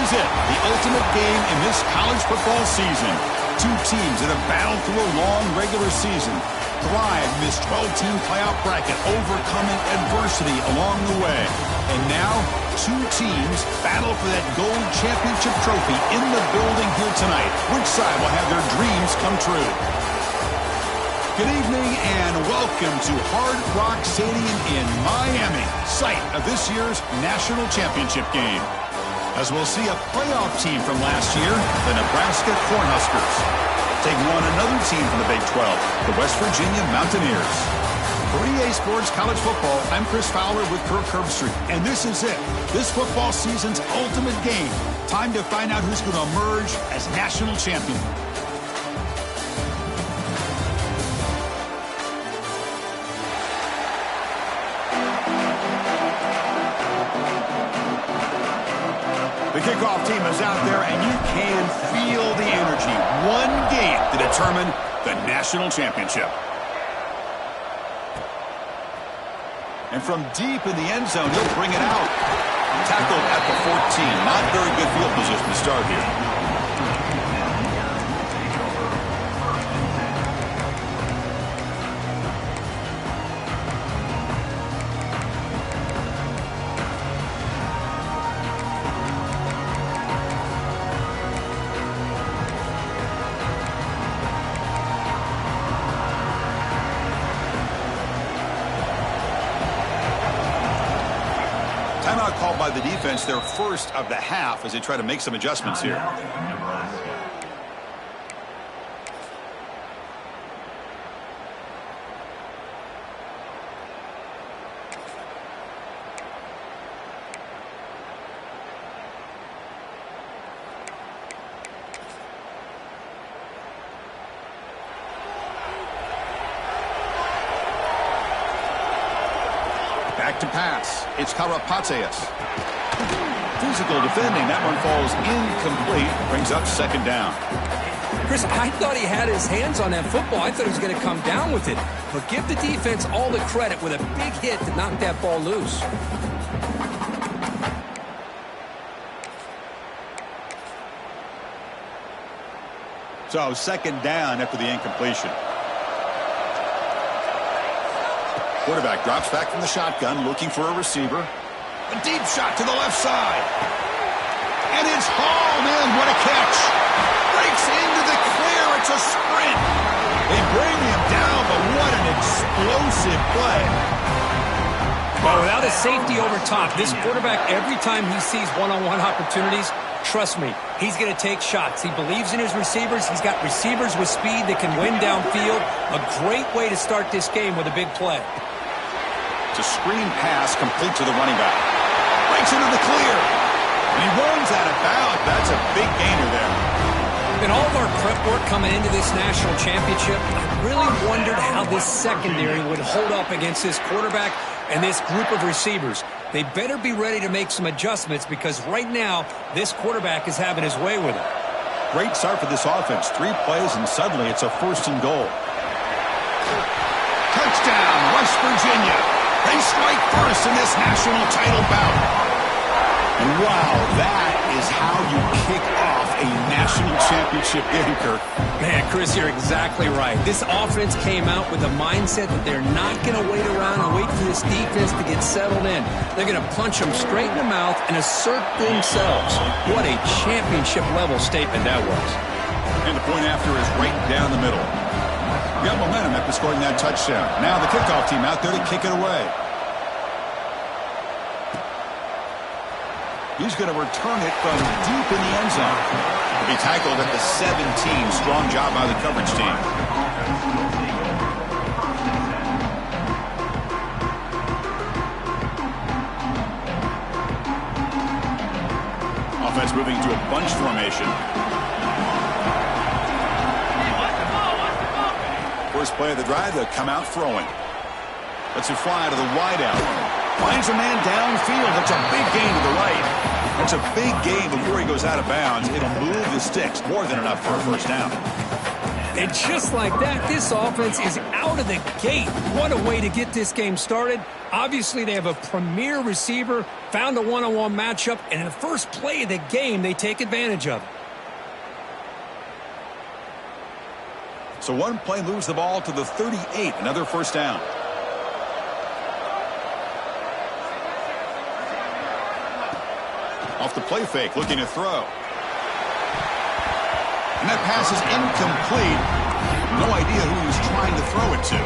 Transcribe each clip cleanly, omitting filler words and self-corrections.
is it, the ultimate game in this college football season. Two teams that have battled through a long regular season, thrived in this 12-team playoff bracket, overcoming adversity along the way. And now, two teams battle for that gold championship trophy in the building here tonight. Which side will have their dreams come true? Good evening and welcome to Hard Rock Stadium in Miami, site of this year's national championship game. As we'll see a playoff team from last year, the Nebraska Cornhuskers, taking on another team from the Big 12, the West Virginia Mountaineers. For EA Sports College Football, I'm Chris Fowler with Kirk Herbstreit, and this is it, this football season's ultimate game. Time to find out who's going to emerge as national champion. The kickoff team is out there, and you can feel the energy. One game to determine the national championship. And from deep in the end zone, he'll bring it out. Tackled at the 14. Not very good field position to start here. Timeout called by the defense, their first of the half, as they try to make some adjustments here. Back to pass. It's Karapateas. Physical defending. That one falls incomplete. Brings up second down. Chris, I thought he had his hands on that football. I thought he was going to come down with it. But give the defense all the credit with a big hit to knock that ball loose. So second down after the incompletion. Quarterback drops back from the shotgun, looking for a receiver. A deep shot to the left side. And it's hauled in. What a catch. Breaks into the clear. It's a sprint. They bring him down, but what an explosive play. Well, without a safety over top, this quarterback, every time he sees one-on-one opportunities, trust me, he's going to take shots. He believes in his receivers. He's got receivers with speed that can win downfield. A great way to start this game with a big play. It's a screen pass complete to the running back. Breaks into the clear. And he runs out of bounds. That's a big gainer there. In all of our prep work coming into this national championship, I really wondered how this secondary would hold up against this quarterback and this group of receivers. They better be ready to make some adjustments because right now, this quarterback is having his way with it. Great start for this offense. 3 plays, and suddenly it's a 1st and goal. Touchdown, West Virginia. They strike first in this national title bout. And wow, that is how you kick off a national championship game, Kirk. Man, Chris, you're exactly right. This offense came out with a mindset that they're not going to wait around and wait for this defense to get settled in. They're going to punch them straight in the mouth and assert themselves. What a championship-level statement that was. And the point after is right down the middle. Got momentum after scoring that touchdown. Now the kickoff team out there to kick it away. He's going to return it from deep in the end zone. He'll be tackled at the 17. Strong job by the coverage team. Offense moving to a bunch formation. First play of the drive, they'll come out throwing. Lets it fly to the wideout. Finds a man downfield. That's a big gain to the right. That's a big gain before he goes out of bounds. It'll move the sticks. More than enough for a 1st down. And just like that, this offense is out of the gate. What a way to get this game started. Obviously, they have a premier receiver, found a one-on-one matchup, and in the first play of the game, they take advantage of it. So one play moves the ball to the 38, another first down. Off the play fake, looking to throw. And that pass is incomplete. No idea who he was trying to throw it to.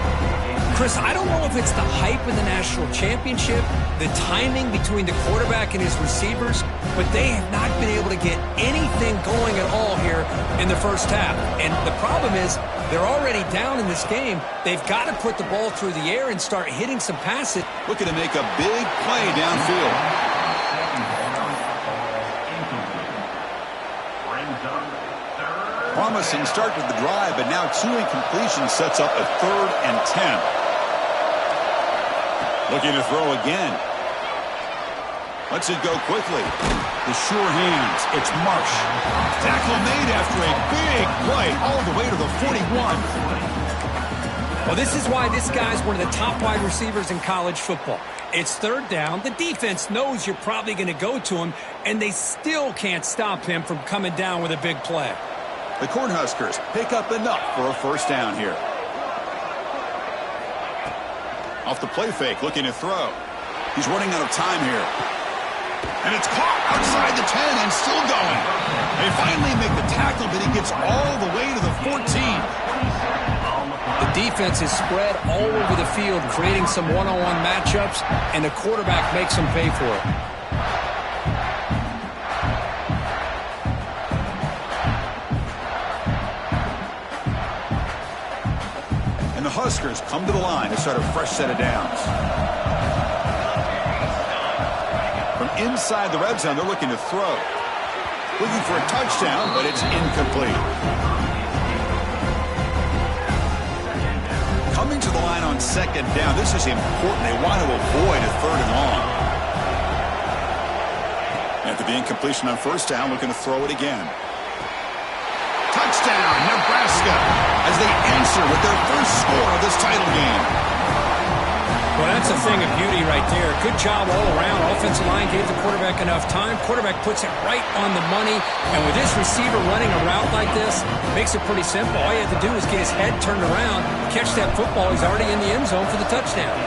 Chris, I don't know if it's the hype of the national championship, the timing between the quarterback and his receivers, but they have not been able to get anything going at all here in the first half. And the problem is they're already down in this game. They've got to put the ball through the air and start hitting some passes. Looking to make a big play downfield. Promising start to the drive, but now 2 incompletions sets up a 3rd and 10. Looking to throw again. Lets it go quickly. The sure hands. It's Marsh. Tackle made after a big play all the way to the 41. Well, this is why this guy's one of the top wide receivers in college football. It's 3rd down. The defense knows you're probably going to go to him, and they still can't stop him from coming down with a big play. The Cornhuskers pick up enough for a first down here. Off the play fake, looking to throw. He's running out of time here. And it's caught outside the 10 and still going. They finally make the tackle, but he gets all the way to the 14. The defense is spread all over the field, creating some one-on-one matchups, and the quarterback makes them pay for it. The Huskers come to the line to start a fresh set of downs. From inside the red zone, they're looking to throw. Looking for a touchdown, but it's incomplete. Coming to the line on 2nd down. This is important. They want to avoid a 3rd and long. After the incompletion on 1st down, looking to throw it again. Touchdown, Nebraska, as they answer with their first score of this title game. Well, that's a thing of beauty right there. Good job all around. Offensive line gave the quarterback enough time. Quarterback puts it right on the money. And with this receiver running a route like this, makes it pretty simple. All you have to do is get his head turned around, catch that football. He's already in the end zone for the touchdown.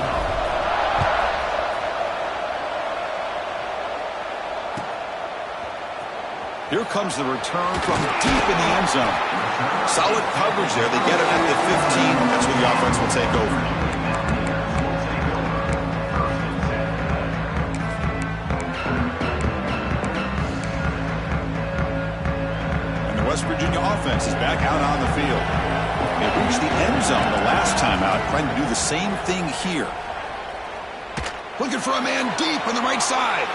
Here comes the return from deep in the end zone. Solid coverage there. They get it at the 15. That's where the offense will take over. And the West Virginia offense is back out on the field. They reached the end zone the last time out, trying to do the same thing here. Looking for a man deep on the right side.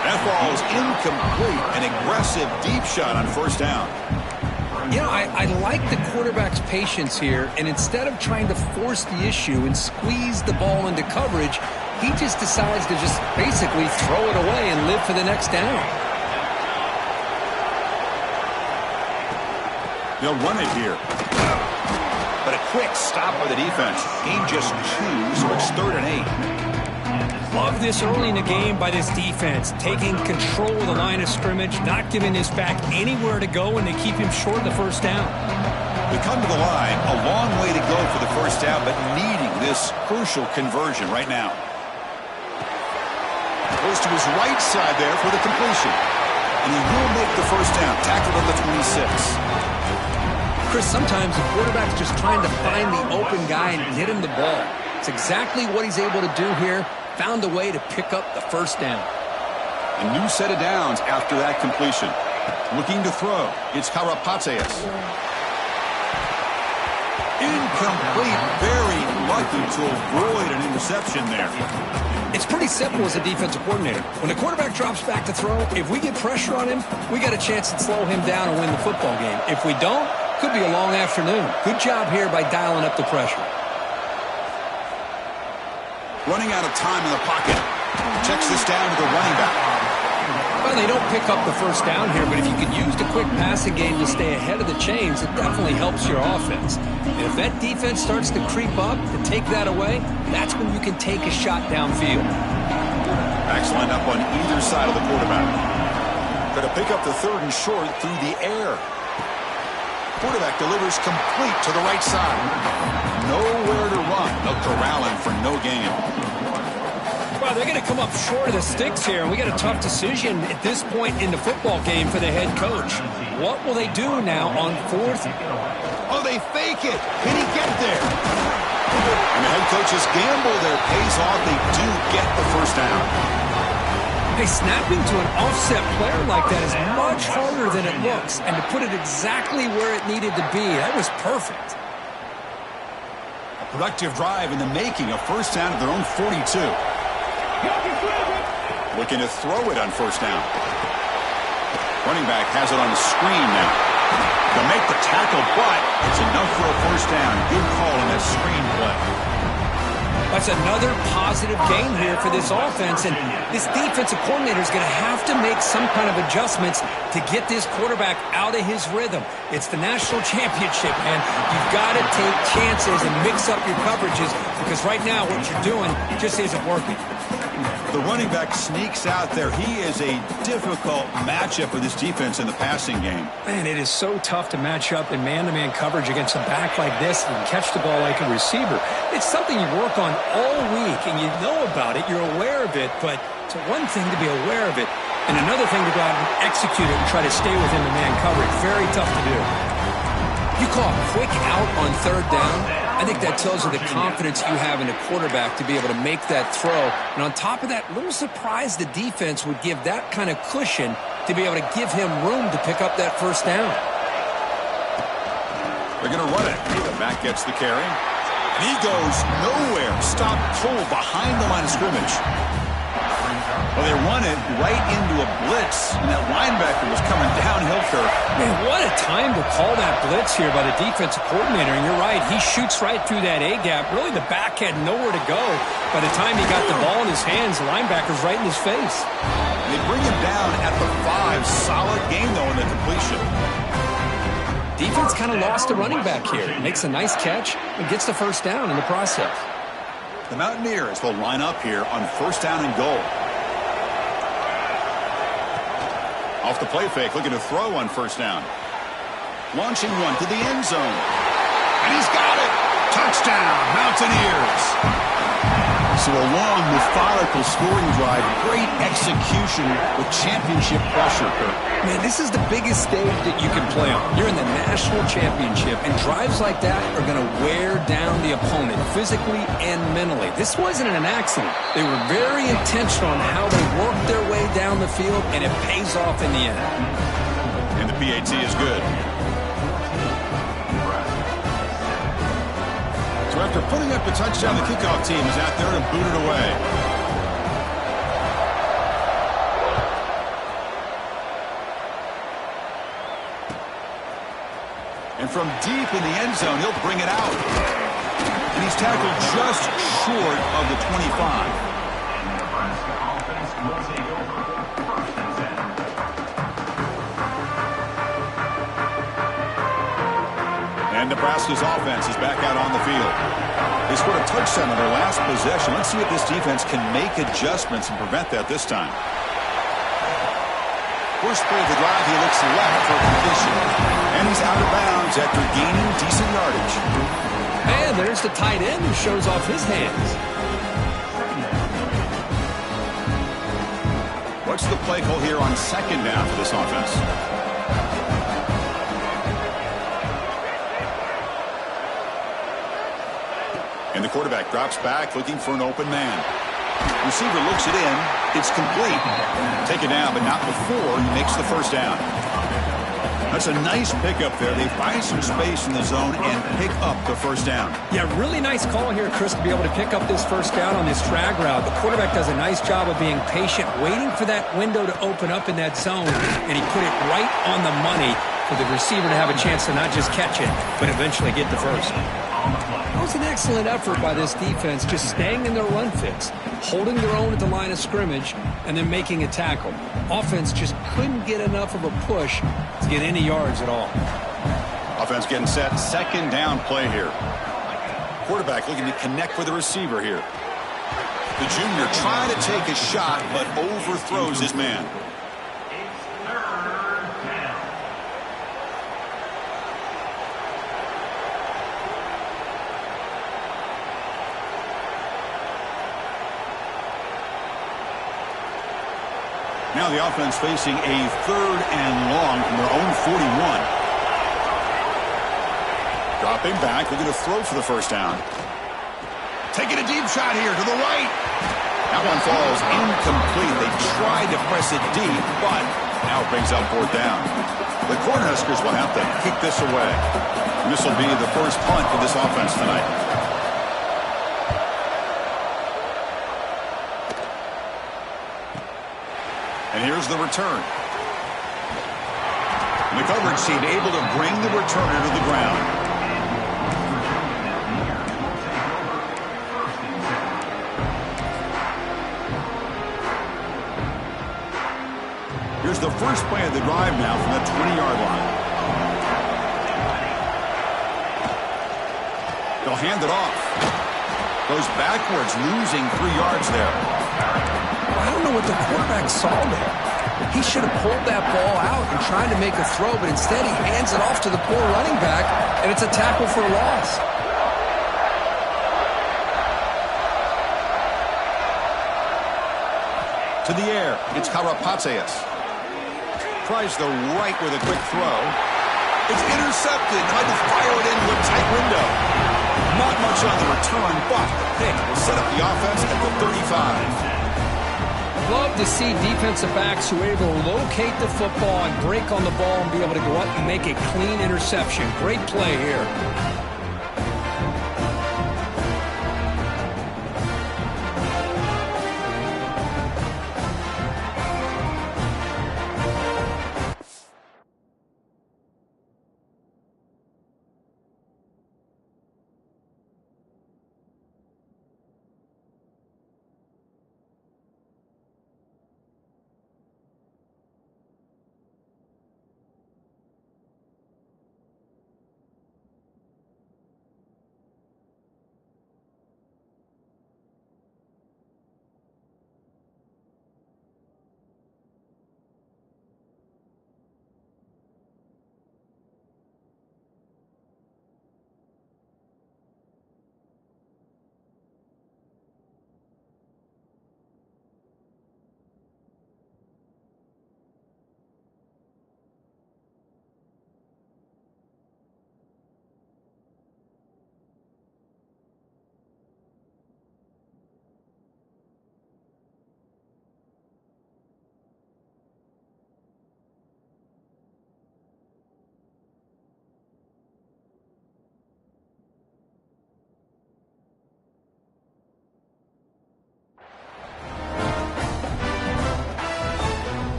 That ball is incomplete. An aggressive deep shot on 1st down. You know, I like the quarterback's patience here, and instead of trying to force the issue and squeeze the ball into coverage, he just decides to just basically throw it away and live for the next down. They'll run it here. But a quick stop by the defense. Gain just 2, so it's 3rd and 8. Love this early in the game by this defense, taking control of the line of scrimmage, not giving this back anywhere to go, and they keep him short of the first down. They come to the line, a long way to go for the first down, but needing this crucial conversion right now. Goes to his right side there for the completion. And he will make the first down, tackled at the 26. Chris, sometimes the quarterback's just trying to find the open guy and get him the ball. It's exactly what he's able to do here. Found a way to pick up the first down. A new set of downs after that completion. Looking to throw. It's Karapateas. Incomplete. Very lucky to avoid an interception there. It's pretty simple as a defensive coordinator. When the quarterback drops back to throw, if we get pressure on him, we got a chance to slow him down and win the football game. If we don't, could be a long afternoon. Good job here by dialing up the pressure. Running out of time in the pocket. Checks this down to the running back. Well, they don't pick up the first down here, but if you can use the quick passing game to stay ahead of the chains, it definitely helps your offense. And if that defense starts to creep up to take that away, that's when you can take a shot downfield. Backs lined up on either side of the quarterback. Going to pick up the third and short through the air. Quarterback delivers complete to the right side. Nowhere to run. They'll corral him for no gain. Well, they're going to come up short of the sticks here, and we got a tough decision at this point in the football game for the head coach. What will they do now on fourth? Oh, they fake it. Can he get there? And the head coach's gamble there pays off. They do get the first down. Hey, snapping to an offset player like that is much harder than it looks, and to put it exactly where it needed to be, that was perfect. A productive drive in the making, a first down at their own 42. Looking to throw it on first down. Running back has it on the screen now. They'll make the tackle, but it's enough for a first down. Good call on that screen play. That's another positive game here for this offense, and this defensive coordinator is going to have to make some kind of adjustments to get this quarterback out of his rhythm. It's the national championship, man. You've got to take chances and mix up your coverages, because right now what you're doing just isn't working. The running back sneaks out there. He is a difficult matchup for this defense in the passing game. Man, it is so tough to match up in man-to-man coverage against a back like this and catch the ball like a receiver. It's something you work on all week, and you know about it. You're aware of it, but it's one thing to be aware of it, and another thing to go out and execute it and try to stay within the man coverage. Very tough to do. You call a quick out on third down. I think that tells you the confidence you have in a quarterback to be able to make that throw. And on top of that, a little surprised the defense would give that kind of cushion to be able to give him room to pick up that first down. They're going to run it. The back gets the carry. And he goes nowhere. Stop pull behind the line of scrimmage. Well, they run it right into a blitz, and that linebacker was coming downhill for. Man, what a time to call that blitz here by the defensive coordinator. And you're right, he shoots right through that A-gap. Really, the back had nowhere to go. By the time he got the ball in his hands, the linebacker's right in his face. They bring him down at the 5. Solid game, though, in the completion. Defense kind of lost a running back here. Makes a nice catch and gets the first down in the process. The Mountaineers will line up here on first down and goal. Off the play fake, looking to throw on first down. Launching one to the end zone. And he's got it! Touchdown, Mountaineers! So a long, methodical scoring drive. Great execution with championship pressure, Kurt. Man, this is the biggest stage that you can play on. You're in the national championship, and drives like that are going to wear down the opponent physically and mentally. This wasn't an accident. They were very intentional on how they worked their way down the field, and it pays off in the end. And the PAT is good. So after putting up a touchdown, the kickoff team is out there to boot it away. And from deep in the end zone, he'll bring it out. And he's tackled just short of the 25. And Nebraska's offense is back out on the field. They scored a touchdown on their last possession. Let's see if this defense can make adjustments and prevent that this time. First play of the drive, he looks left for a completion. And he's out of bounds after gaining decent yardage. And there's the tight end who shows off his hands. What's the play call here on second down for this offense? And the quarterback drops back looking for an open man. Receiver looks it in. It's complete. Take it down, but not before he makes the first down. That's a nice pickup there. They find some space in the zone and pick up the first down. Yeah, really nice call here, Chris, to be able to pick up this first down on this drag route. The quarterback does a nice job of being patient, waiting for that window to open up in that zone, and he put it right on the money for the receiver to have a chance to not just catch it, but eventually get the first. That was an excellent effort by this defense, just staying in their run fits, holding their own at the line of scrimmage, and then making a tackle. Offense just couldn't get enough of a push to get any yards at all. Offense getting set. Second down play here. Quarterback looking to connect with the receiver here. The junior trying to take a shot, but overthrows his man. Now the offense facing a 3rd and long from their own 41. Dropping back, looking to throw for the first down. Taking a deep shot here to the right. That one falls incomplete. They tried to press it deep, but now it brings up 4th down. The Cornhuskers will have to kick this away. And this will be the first punt for this offense tonight. And here's the return. And the coverage team able to bring the returner to the ground. Here's the first play of the drive now from the 20-yard line. They'll hand it off. Goes backwards, losing 3 yards there. I don't know what the quarterback saw there. He should have pulled that ball out and tried to make a throw, but instead he hands it off to the poor running back, and it's a tackle for a loss. To the air, it's Karapatsias. Tries the right with a quick throw. It's intercepted. Tried to fire it into a tight window. Not much on the return, but the pick will set up the offense at the 35. Love to see defensive backs who are able to locate the football and break on the ball and be able to go up and make a clean interception. Great play here.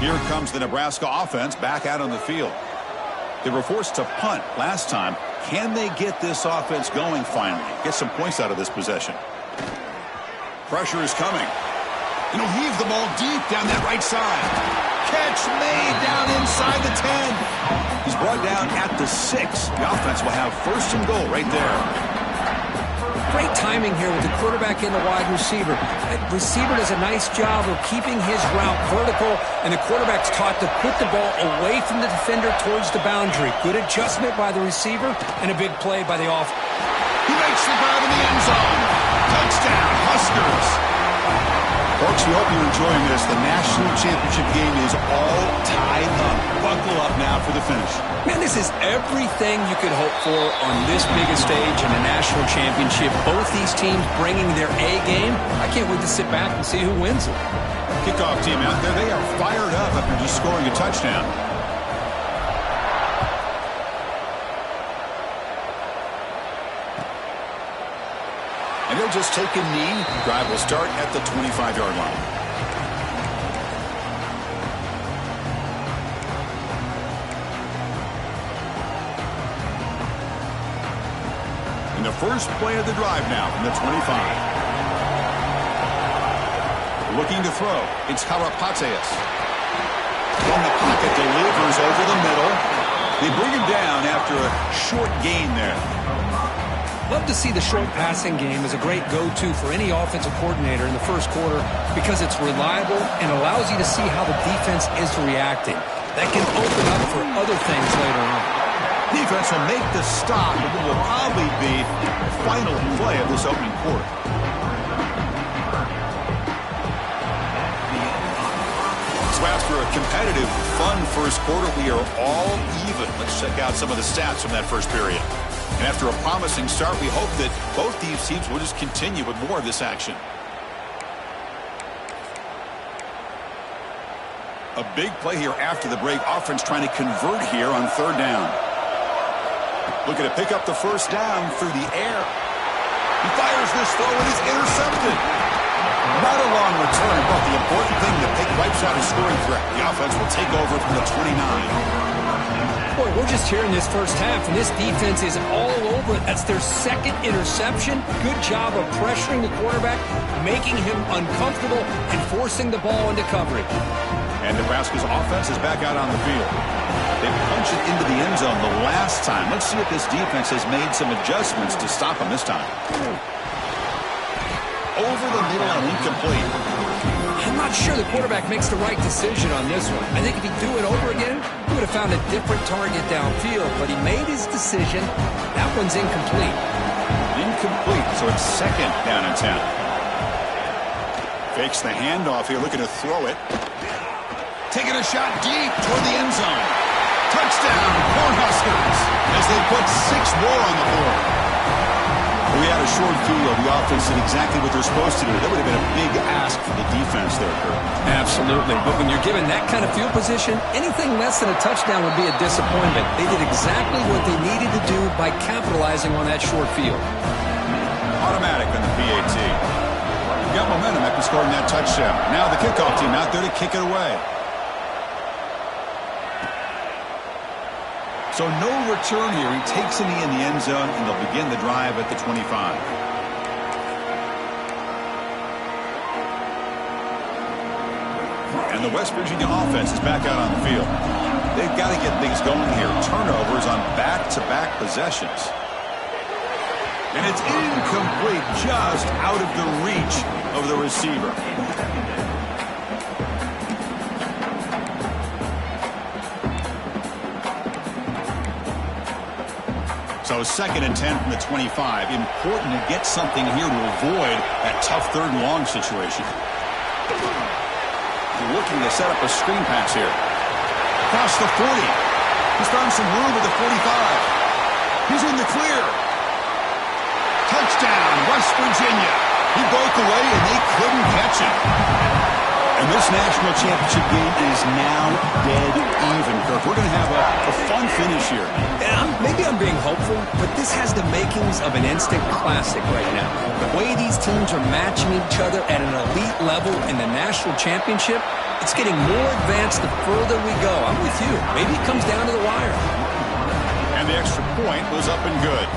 Here comes the Nebraska offense back out on the field. They were forced to punt last time. Can they get this offense going finally? Get some points out of this possession. Pressure is coming. And he'll heave the ball deep down that right side. Catch made down inside the 10. He's brought down at the 6. The offense will have 1st and goal right there. Great timing here with the quarterback and the wide receiver. The receiver does a nice job of keeping his route vertical, and the quarterback's taught to put the ball away from the defender towards the boundary. Good adjustment by the receiver, and a big play by the offense. He makes the grab in the end zone. Touchdown, Huskers. Folks, we hope you're enjoying this. The national championship game is all tied up. Buckle up now for the finish. Man, this is everything you could hope for on this biggest stage in a national championship. Both these teams bringing their A game. I can't wait to sit back and see who wins it. Kickoff team out there. They are fired up after just scoring a touchdown. And he'll just take a knee. Drive will start at the 25-yard line. And the first play of the drive now from the 25. Looking to throw. It's Karapateas. From the pocket, delivers over the middle. They bring him down after a short gain there. Love to see the short passing game as a great go-to for any offensive coordinator in the first quarter because it's reliable and allows you to see how the defense is reacting. That can open up for other things later on. Defense will make the stop, and it will probably be the final play of this opening quarter. So after a competitive, fun first quarter, we are all even. Let's check out some of the stats from that first period. And after a promising start, we hope that both these teams will just continue with more of this action. A big play here after the break. Offense trying to convert here on third down. Looking to pick up the first down through the air. He fires this throw and is intercepted. Not a long return, but the important thing to take wipes out a scoring threat. The offense will take over from the 29. Boy, we're just here in this first half, and this defense is all over it. That's their second interception. Good job of pressuring the quarterback, making him uncomfortable, and forcing the ball into coverage. And Nebraska's offense is back out on the field. They punched it into the end zone the last time. Let's see if this defense has made some adjustments to stop them this time. Over the middle and incomplete. I'm not sure the quarterback makes the right decision on this one. I think if he'd do it over again, he would have found a different target downfield, but he made his decision. That one's incomplete. Incomplete, so it's second down and 10. Fakes the handoff here, looking to throw it. Taking a shot deep toward the end zone. Touchdown, Cornhuskers, as they put 6 more on the board. We had a short field. The offense did exactly what they're supposed to do. That would have been a big ask for the defense there, Kurt. Absolutely. But when you're given that kind of field position, anything less than a touchdown would be a disappointment. They did exactly what they needed to do by capitalizing on that short field. Automatic on the PAT. You got momentum after scoring that touchdown. Now the kickoff team out there to kick it away. So no return here. He takes a knee in the end zone, and they'll begin the drive at the 25. And the West Virginia offense is back out on the field. They've got to get things going here. Turnovers on back-to-back possessions. And it's incomplete, just out of the reach of the receiver. So second and 10 from the 25. Important to get something here to avoid that tough third and long situation. They're looking to set up a screen pass here. Across the 40. He's found some room at the 45. He's in the clear. Touchdown, West Virginia. He broke away and they couldn't catch him. And this national championship game is now dead even, Kirk. We're going to have a fun finish here. Maybe I'm being hopeful, but this has the makings of an instant classic right now. The way these teams are matching each other at an elite level in the national championship, it's getting more advanced the further we go. I'm with you. Maybe it comes down to the wire. And the extra point was up and good.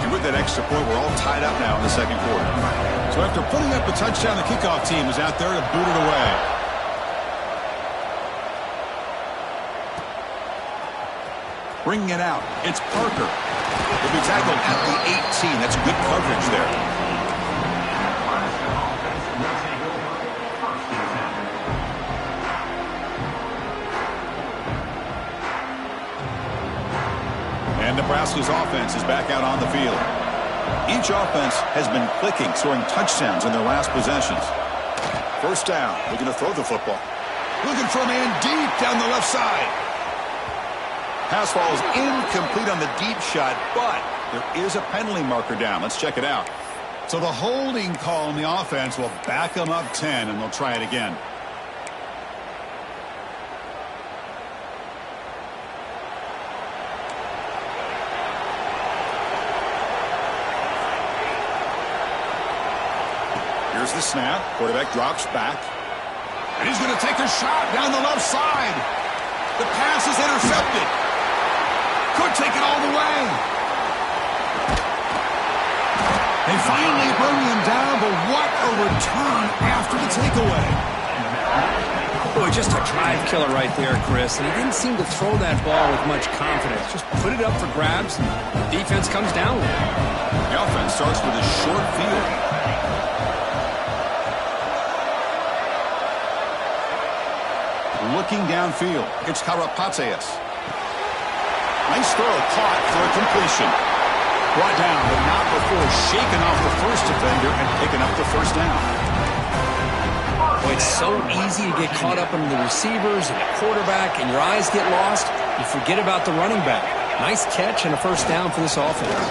And with that extra point, we're all tied up now in the second quarter. So after putting up a touchdown, the kickoff team is out there to boot it away. Bringing it out, it's Parker. He'll be tackled at the 18. That's good coverage there. And Nebraska's offense is back out on the field. Each offense has been clicking, scoring touchdowns in their last possessions. First down, looking to throw the football. Looking for a man deep down the left side. Pass ball is incomplete on the deep shot, but there is a penalty marker down. Let's check it out. So the holding call on the offense will back them up 10, and they'll try it again. Here's the snap. Quarterback drops back. And he's going to take a shot down the left side. The pass is intercepted. Could take it all the way. finally bringing him down, but what a return after the takeaway. Boy, just a drive killer right there, Chris. And he didn't seem to throw that ball with much confidence. Just put it up for grabs, and the defense comes down with it. The offense starts with a short field. Looking downfield, it's Karapatsias. Nice throw, caught for a completion. Brought down, but not before shaking off the first defender and picking up the first down. Boy, it's so easy to get caught up in the receivers and the quarterback, and your eyes get lost. You forget about the running back. Nice catch and a first down for this offense.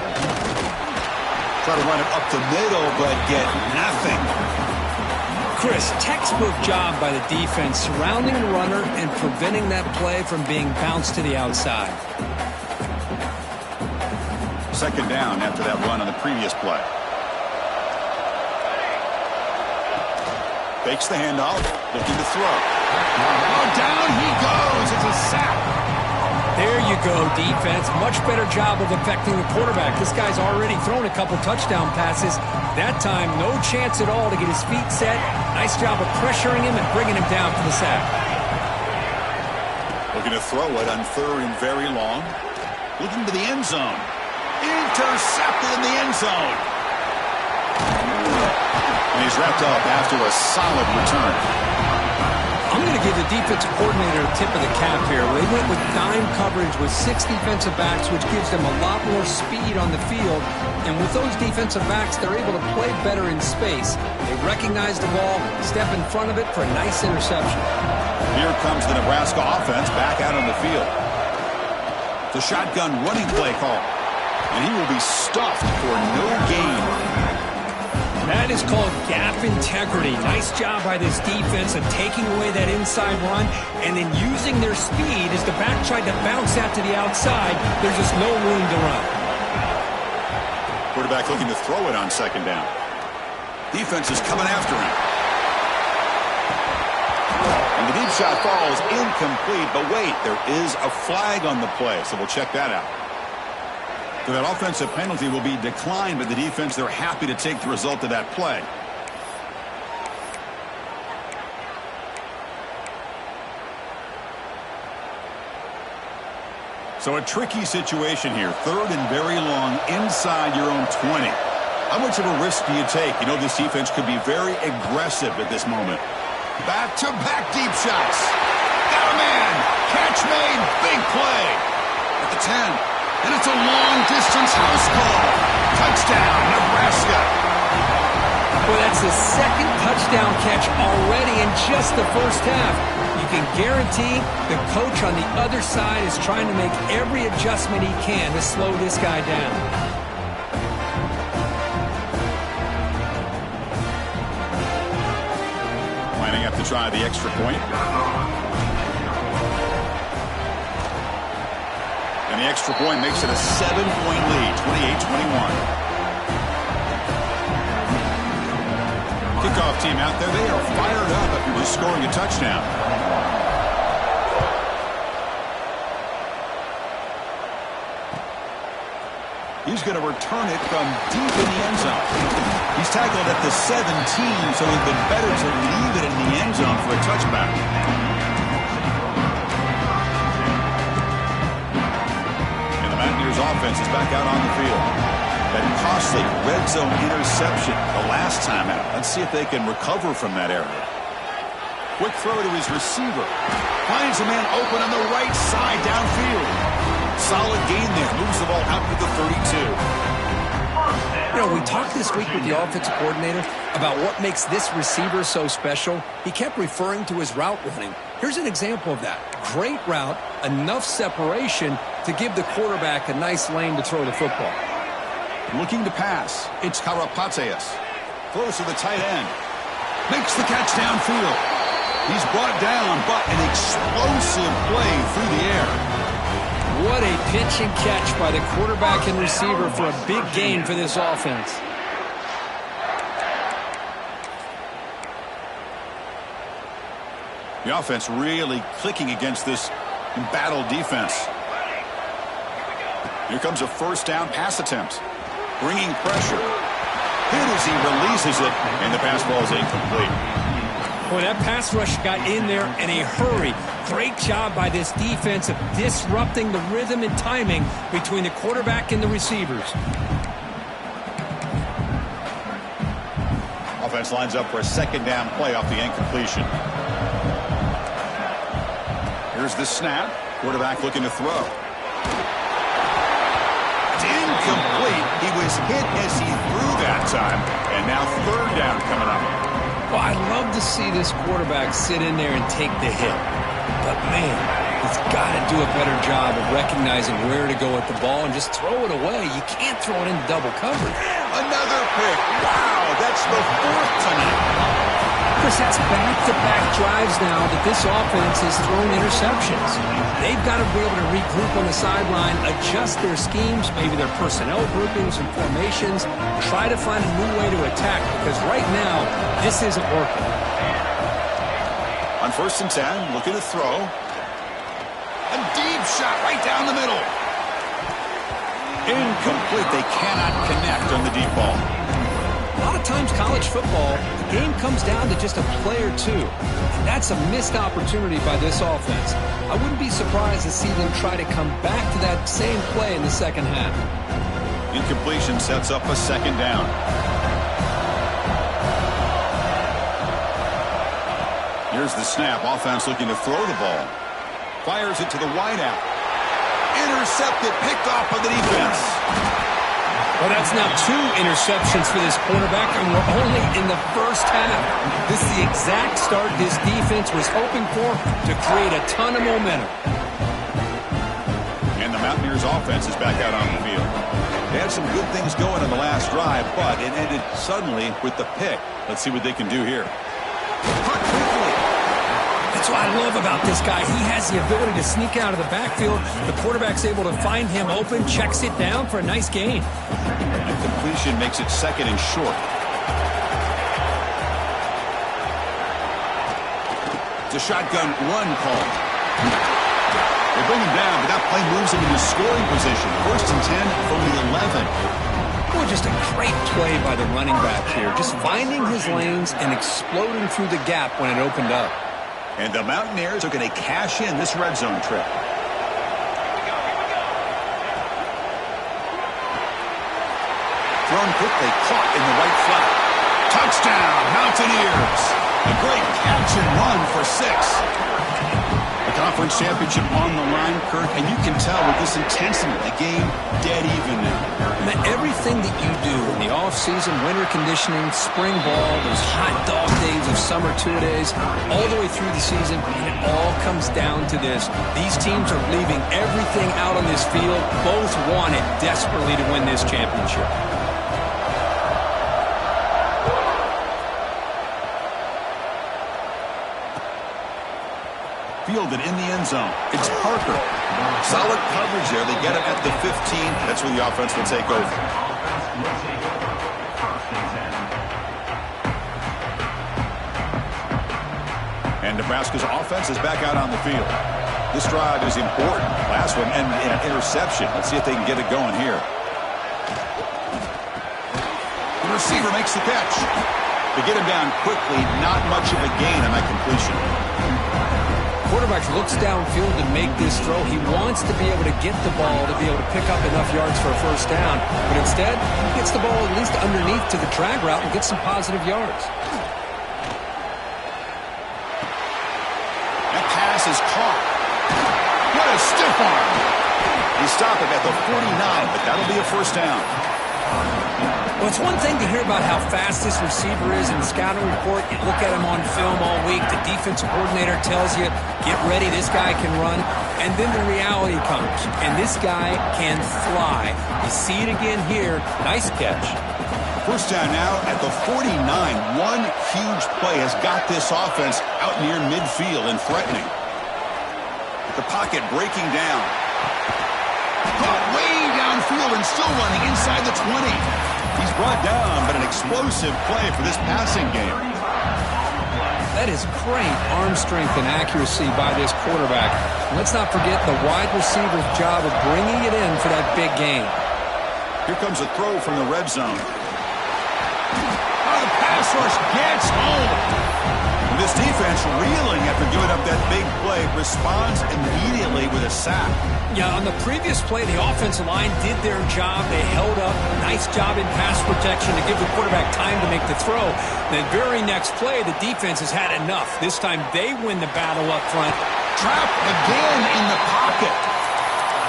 Try to run it up the middle, but get nothing. Chris, textbook job by the defense surrounding the runner and preventing that play from being bounced to the outside. Second down after that run on the previous play. Fakes the handoff, looking to throw. Oh, down he goes. It's a sack. There you go, defense. Much better job of affecting the quarterback. This guy's already thrown a couple touchdown passes. That time, no chance at all to get his feet set. Nice job of pressuring him and bringing him down for the sack. Looking to throw it on third and very long. Looking to the end zone. Intercepted in the end zone. And he's wrapped up after a solid return. I'm going to give the defensive coordinator a tip of the cap here. They went with dime coverage with 6 defensive backs, which gives them a lot more speed on the field. And with those defensive backs, they're able to play better in space. They recognize the ball, step in front of it for a nice interception. Here comes the Nebraska offense back out on the field. The shotgun running play call. And he will be stuffed for no gain. That is called gap integrity. Nice job by this defense of taking away that inside run and then using their speed as the back tried to bounce that to the outside. There's just no room to run. Quarterback looking to throw it on second down. Defense is coming after him. And the deep shot falls incomplete, but wait, there is a flag on the play, so we'll check that out. So that offensive penalty will be declined by the defense. They're happy to take the result of that play. So a tricky situation here. Third and very long inside your own 20. How much of a risk do you take? You know this defense could be very aggressive at this moment. Back-to-back deep shots. Got a man. Catch made. Big play. At the 10. And it's a long-distance house call. Touchdown, Nebraska. Well, that's his second touchdown catch already in just the first half. You can guarantee the coach on the other side is trying to make every adjustment he can to slow this guy down. Lining up to try the extra point. And the extra point makes it a 7-point lead, 28-21. Kickoff team out there, they are fired up after just scoring a touchdown. He's going to return it from deep in the end zone. He's tackled at the 17, so it would have been better to leave it in the end zone for a touchback. Offense is back out on the field. That costly red zone interception the last time out. Let's see if they can recover from that area. Quick throw to his receiver. Finds a man open on the right side downfield. Solid gain there. Moves the ball out to the 32. You know, we talked this week with the offensive coordinator about what makes this receiver so special. He kept referring to his route running. Here's an example of that. Great route, enough separation to give the quarterback a nice lane to throw the football. Looking to pass. It's Karapatsias. Throws to the tight end. Makes the catch downfield. He's brought down, but an explosive play through the air. What a pitch and catch by the quarterback and receiver for a big gain for this offense. The offense really clicking against this embattled defense. Here comes a first down pass attempt. Bringing pressure. hit as he releases it, and the pass ball is incomplete. Boy, that pass rush got in there in a hurry. Great job by this defense of disrupting the rhythm and timing between the quarterback and the receivers. Offense lines up for a second down play off the incompletion. Here's the snap. Quarterback looking to throw. It's incomplete. He was hit as he threw that time. And now third down coming up. Well, I love to see this quarterback sit in there and take the hit. But, man, he's got to do a better job of recognizing where to go with the ball and just throw it away. You can't throw it into double coverage. Another pick. Wow, that's the fourth tonight. Chris, that's back-to-back drives now that this offense has thrown interceptions. They've got to be able to regroup on the sideline, adjust their schemes, maybe their personnel groupings and formations, try to find a new way to attack, because right now, this isn't working. On 1st and 10, looking to throw. A deep shot right down the middle. Incomplete. They cannot connect on the deep ball. A lot of times college football, the game comes down to just a play or two. And that's a missed opportunity by this offense. I wouldn't be surprised to see them try to come back to that same play in the second half. Incompletion sets up a second down. Here's the snap. Offense looking to throw the ball. Fires it to the wideout. Intercepted, picked off by the defense. Well, that's now 2 interceptions for this quarterback, and we're only in the first half. This is the exact start this defense was hoping for to create a ton of momentum. And the Mountaineers offense is back out on the field. They had some good things going on the last drive, but it ended suddenly with the pick. Let's see what they can do here. Caught quickly. That's what I love about this guy. He has the ability to sneak out of the backfield. The quarterback's able to find him open, checks it down for a nice gain. And completion makes it second and short. It's a shotgun run call. They bring him down, but that play moves him into scoring position. 1st and 10 from the 11. Boy, just a great play by the running back here. Just finding his lanes and exploding through the gap when it opened up. And the Mountaineers are going to cash in this red zone trip. Thrown quickly, caught in the right flat. Touchdown, Mountaineers. A great catch and run for 6. The conference championship on the line, Kirk, and you can tell with this intensity, the game dead even now. Everything that you do in the offseason, winter conditioning, spring ball, those hot dog days of summer two-a-days, all the way through the season, and it all comes down to this. These teams are leaving everything out on this field. Both want it desperately to win this championship. Fielded in the end zone. It's Parker. Solid coverage there. They get it at the 15. That's where the offense will take over. And Nebraska's offense is back out on the field. This drive is important. Last one ended in an interception. Let's see if they can get it going here. The receiver makes the catch. They get him down quickly. Not much of a gain on that completion. Quarterback looks downfield to make this throw. He wants to be able to get the ball to be able to pick up enough yards for a first down. But instead, he gets the ball at least underneath to the drag route and gets some positive yards. That pass is caught. What a stiff arm. He stopped it at the 49, but that'll be a first down. Well, it's one thing to hear about how fast this receiver is in the scouting report. You look at him on film all week. The defensive coordinator tells you, get ready, this guy can run. And then the reality comes, and this guy can fly. You see it again here. Nice catch. First down now at the 49. One huge play has got this offense out near midfield and threatening. The pocket breaking down. Caught way downfield and still running inside the 20. He's brought down, but an explosive play for this passing game. That is great arm strength and accuracy by this quarterback. Let's not forget the wide receiver's job of bringing it in for that big gain. Here comes a throw from the red zone. pass rush gets home. This defense, reeling after giving up that big play, responds immediately with a sack. Yeah, on the previous play, the offensive line did their job. They held up. Nice job in pass protection to give the quarterback time to make the throw. The very next play, the defense has had enough. This time they win the battle up front. Trapped again in the pocket.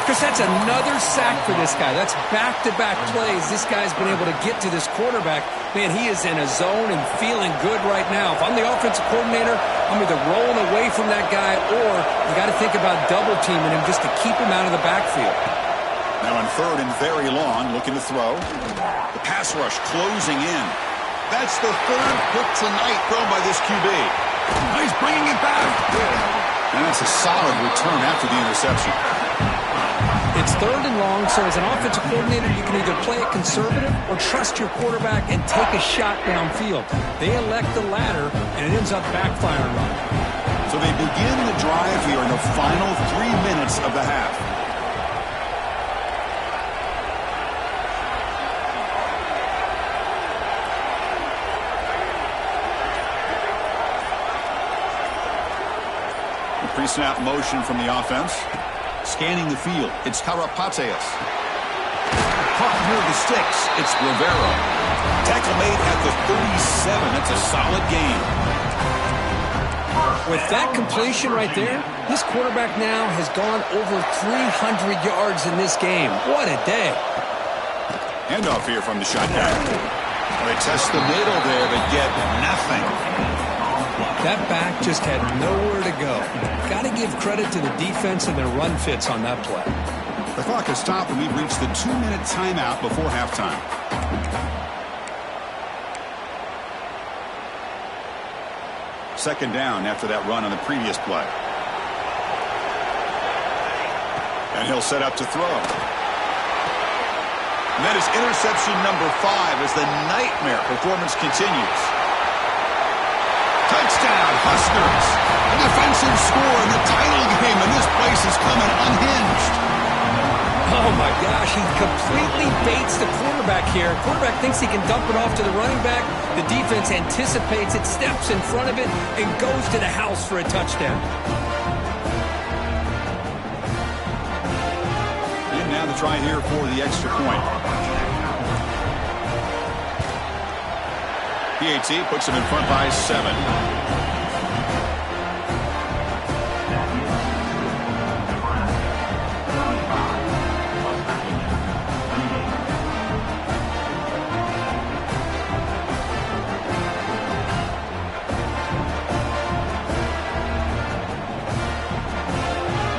Because that's another sack for this guy. That's back-to-back plays. This guy's been able to get to this quarterback. Man, he is in a zone and feeling good right now. If I'm the offensive coordinator, I'm either rolling away from that guy or you got to think about double-teaming him just to keep him out of the backfield. Now on 3rd and very long, looking to throw. The pass rush closing in. That's the 3rd pick tonight thrown by this QB. Now he's bringing it back. And that's a solid return after the interception. It's 3rd and long, so as an offensive coordinator, you can either play it conservative or trust your quarterback and take a shot downfield. They elect the latter, and it ends up backfiring on them. So they begin the drive here in the final 3 minutes of the half. The pre-snap motion from the offense. Scanning the field, it's Karapateas. Caught near the sticks, it's Rivera. Tackle made at the 37. That's a solid gain. With that completion right there, this quarterback now has gone over 300 yards in this game. What a day. Handoff here from the shotgun. They test the middle there, but get nothing. That back just had nowhere to go. Got to give credit to the defense and their run fits on that play. The clock has stopped, and we've reached the 2-minute timeout before halftime. Second down after that run on the previous play. And he'll set up to throw. And that is interception number 5 as the nightmare performance continues. Touchdown, Huskers. A defensive score in the title game, and this place is coming unhinged. Oh, my gosh. He completely baits the quarterback here. Quarterback thinks he can dump it off to the running back. The defense anticipates it, steps in front of it, and goes to the house for a touchdown. And now the try here for the extra point. PAT puts him in front by 7.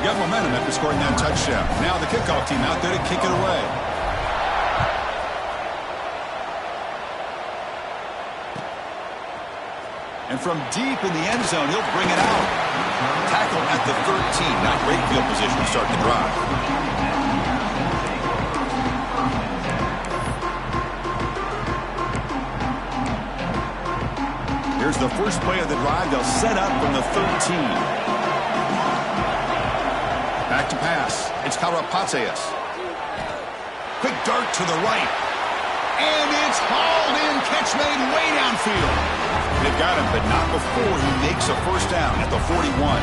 Got momentum after scoring that touchdown. Now the kickoff team out there to kick it away. And from deep in the end zone, he'll bring it out. Tackle at the 13. Not great field position to start the drive. Here's the first play of the drive. They'll set up from the 13. Back to pass. It's Karapateas. Quick dart to the right. And it's hauled in. Catch made way downfield. They've got him, but not before he makes a first down at the 41.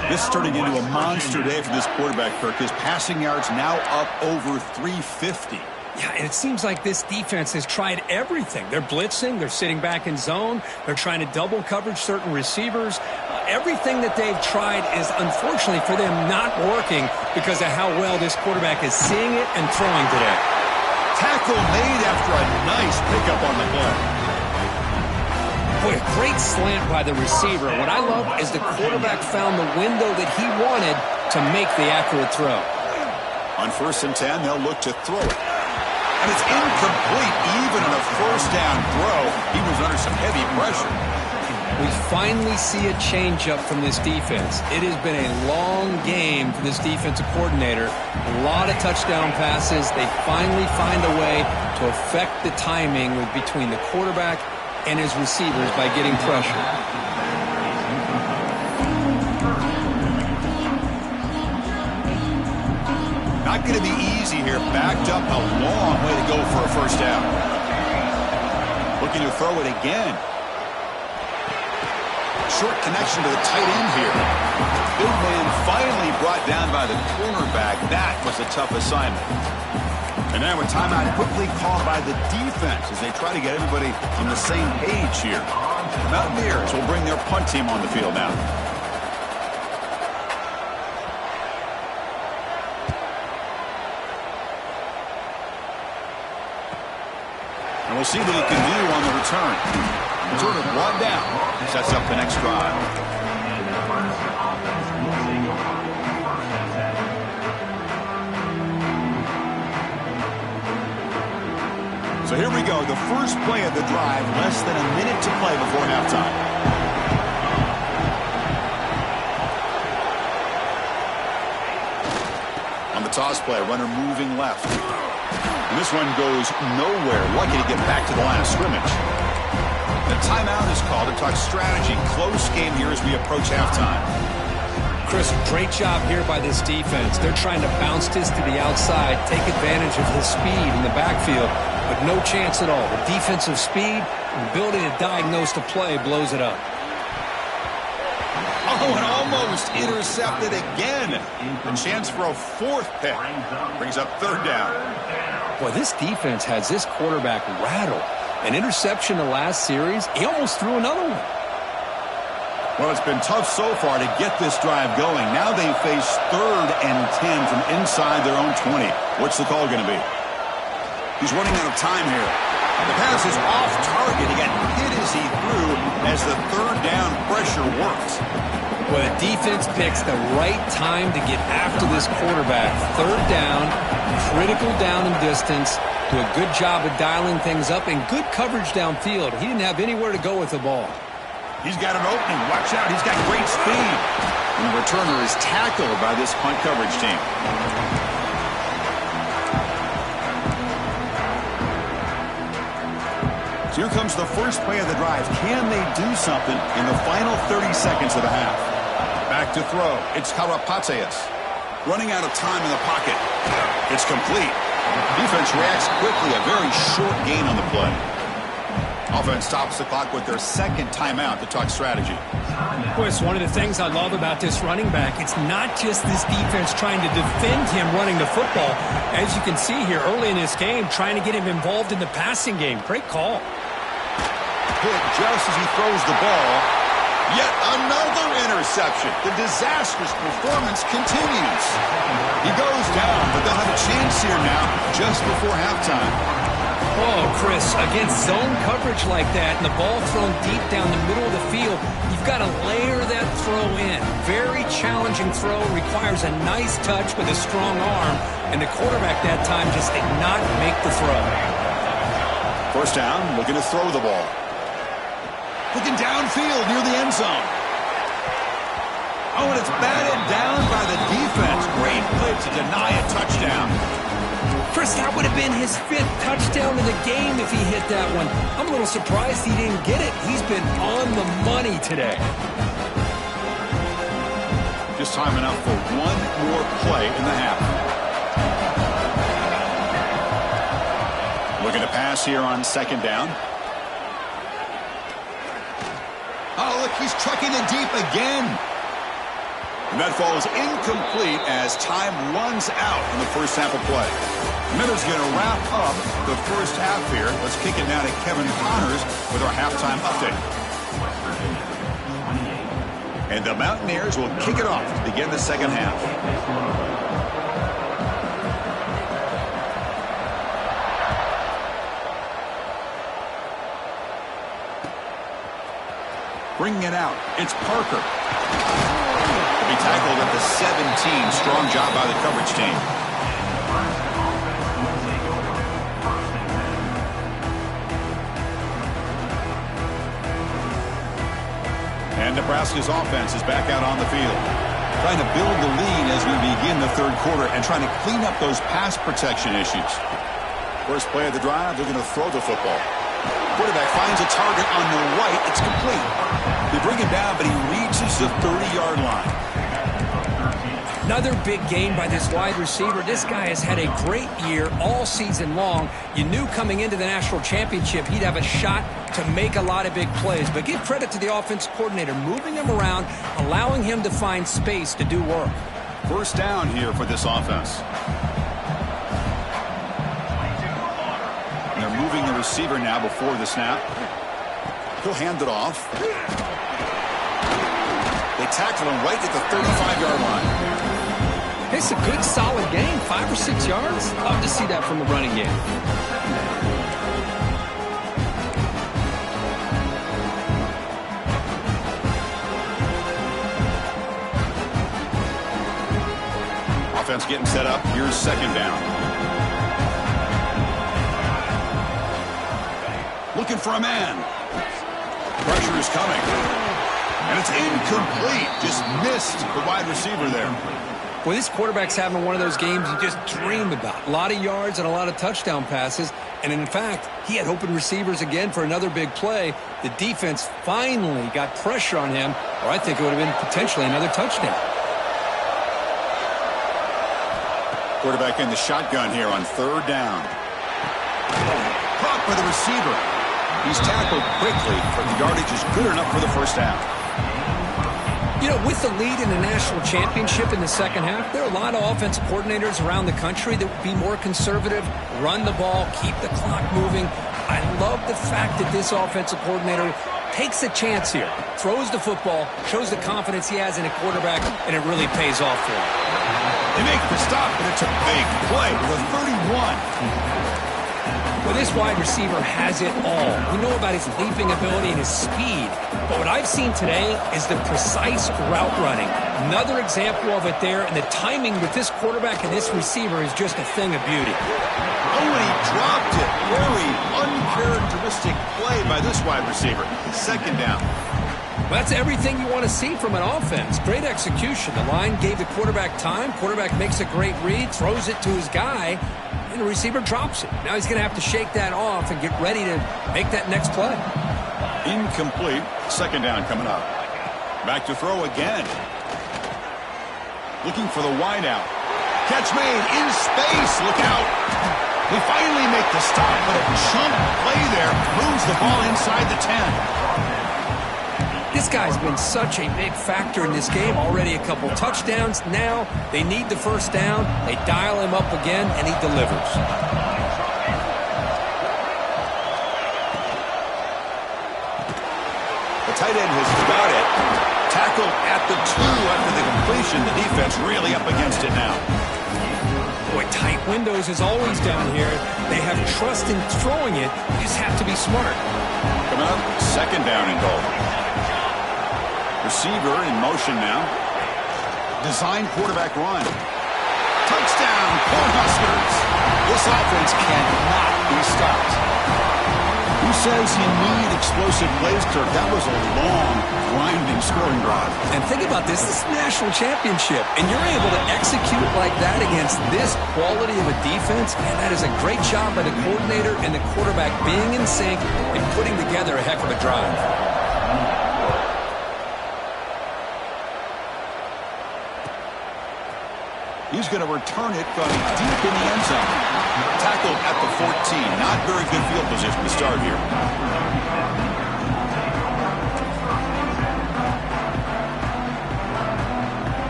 This is turning into a monster day for this quarterback, Kirk. His passing yards now up over 350. Yeah, and it seems like this defense has tried everything. They're blitzing. They're sitting back in zone. They're trying to double coverage certain receivers. Everything that they've tried is, unfortunately for them, not working because of how well this quarterback is seeing it and throwing today. Tackle made after a nice pickup on the play. Boy, a great slant by the receiver. What I love is the quarterback found the window that he wanted to make the accurate throw. On 1st and 10, they'll look to throw it. And it's incomplete. Even on a first down throw, he was under some heavy pressure. We finally see a changeup from this defense. It has been a long game for this defensive coordinator. A lot of touchdown passes. They finally find a way to affect the timing between the quarterback and his receivers by getting pressure. Not going to be easy here. Backed up a long way to go for a first down. Looking to throw it again. Short connection to the tight end here. Big man finally brought down by the cornerback. That was a tough assignment. And now a timeout quickly called by the defense as they try to get everybody on the same page here. Mountaineers will bring their punt team on the field now. And we'll see what he can do on the return. Sort of brought down. Sets up the next drive. So here we go. The first play of the drive. Less than a minute to play before halftime. On the toss play, runner moving left. And this one goes nowhere. Lucky to get back to the line of scrimmage. The timeout is called to talk strategy. Close game here as we approach halftime. Chris, great job here by this defense. They're trying to bounce this to the outside, take advantage of his speed in the backfield, but no chance at all. The defensive speed and ability to diagnose the play blows it up. Oh, and almost intercepted again. A chance for a fourth pick. Brings up third down. Boy, this defense has this quarterback rattled. An interception the last series, he almost threw another one. Well, it's been tough so far to get this drive going. Now they face 3rd and 10 from inside their own 20. What's the call going to be? He's running out of time here. The pass is off target. He got hit as he threw as the third down pressure works. Well, the defense picks the right time to get after this quarterback. Third down, critical down and distance. Do a good job of dialing things up and good coverage downfield. He didn't have anywhere to go with the ball. He's got an opening. Watch out. He's got great speed. And the returner is tackled by this punt coverage team. So here comes the first play of the drive. Can they do something in the final 30 seconds of the half? Back to throw. It's Karapateas. Running out of time in the pocket. It's complete. Defense reacts quickly. A very short gain on the play. Offense stops the clock with their second timeout to talk strategy. Chris, one of the things I love about this running back, it's not just this defense trying to defend him running the football. As you can see here early in this game, trying to get him involved in the passing game. Great call. Hit just as he throws the ball. Yet another interception. The disastrous performance continues. He goes down, but they'll have a chance here now just before halftime. Oh, Chris, against zone coverage like that and the ball thrown deep down the middle of the field, you've got to layer that throw in. Very challenging throw, requires a nice touch with a strong arm, and the quarterback that time just did not make the throw. First down, looking to throw the ball. Looking downfield near the end zone. Oh, and it's batted down by the defense. Great play to deny a touchdown. Chris, that would have been his 5th touchdown of the game if he hit that one. I'm a little surprised he didn't get it. He's been on the money today. Just time enough for one more play in the half. Looking to pass here on second down. Oh, look, he's trucking it deep again. And that falls incomplete as time runs out in the first half of play. Miller's going to wrap up the first half here. Let's kick it now to Kevin Connors with our halftime update. And the Mountaineers will kick it off to begin the second half. Bringing it out, it's Parker. He tackled at the 17. Strong job by the coverage team. And Nebraska's offense is back out on the field. Trying to build the lead as we begin the third quarter and trying to clean up those pass protection issues. First play of the drive, they're going to throw the football. Quarterback finds a target on the right. It's complete. They bring him down, but he reaches the 30-yard line. Another big gain by this wide receiver. This guy has had a great year all season long. You knew coming into the national championship he'd have a shot to make a lot of big plays. But give credit to the offense coordinator, moving him around, allowing him to find space to do work. First down here for this offense. And they're moving the receiver now before the snap. He'll hand it off. They tackle him right at the 35-yard line. It's a good, solid game, 5 or 6 yards. Love to see that from the running game. Offense getting set up. Here's second down. Looking for a man. Pressure is coming. And it's incomplete. Just missed the wide receiver there. Well, this quarterback's having one of those games you just dream about. A lot of yards and a lot of touchdown passes. And in fact, he had open receivers again for another big play. The defense finally got pressure on him, or I think it would have been potentially another touchdown. Quarterback in the shotgun here on third down. Caught by the receiver. He's tackled quickly, but the yardage is good enough for the first down. You know, with the lead in the national championship in the second half, there are a lot of offensive coordinators around the country that would be more conservative, run the ball, keep the clock moving. I love the fact that this offensive coordinator takes a chance here, throws the football, shows the confidence he has in a quarterback, and it really pays off for him. They make the stop, and it's a big play with a 31. Well, this wide receiver has it all. We know about his leaping ability and his speed. But what I've seen today is the precise route running. Another example of it there, and the timing with this quarterback and this receiver is just a thing of beauty. Oh, and he dropped it. Very uncharacteristic play by this wide receiver. Second down. Well, that's everything you want to see from an offense. Great execution. The line gave the quarterback time. Quarterback makes a great read, throws it to his guy, and the receiver drops it. Now he's going to have to shake that off and get ready to make that next play. Incomplete. Second down coming up. Back to throw again. Looking for the wideout. Catch made in space. Look out. They finally make the stop, but a chunk play there moves the ball inside the 10. This guy's been such a big factor in this game. Already a couple touchdowns. Now they need the first down. They dial him up again, and he delivers. The tight end has got it. Tackled at the 2 after the completion. The defense really up against it now. Boy, tight windows is always down here. They have trust in throwing it. You just have to be smart. Coming up, second down and goal. Receiver in motion now. Design quarterback run. Touchdown, Cornhuskers. This offense cannot be stopped. Who says you need explosive plays, Kirk? That was a long, grinding scoring drive. And think about this. This is a national championship, and you're able to execute like that against this quality of a defense, and that is a great job by the coordinator and the quarterback being in sync and putting together a heck of a drive. He's going to return it from deep in the end zone. Tackled at the 14. Not very good field position to start here.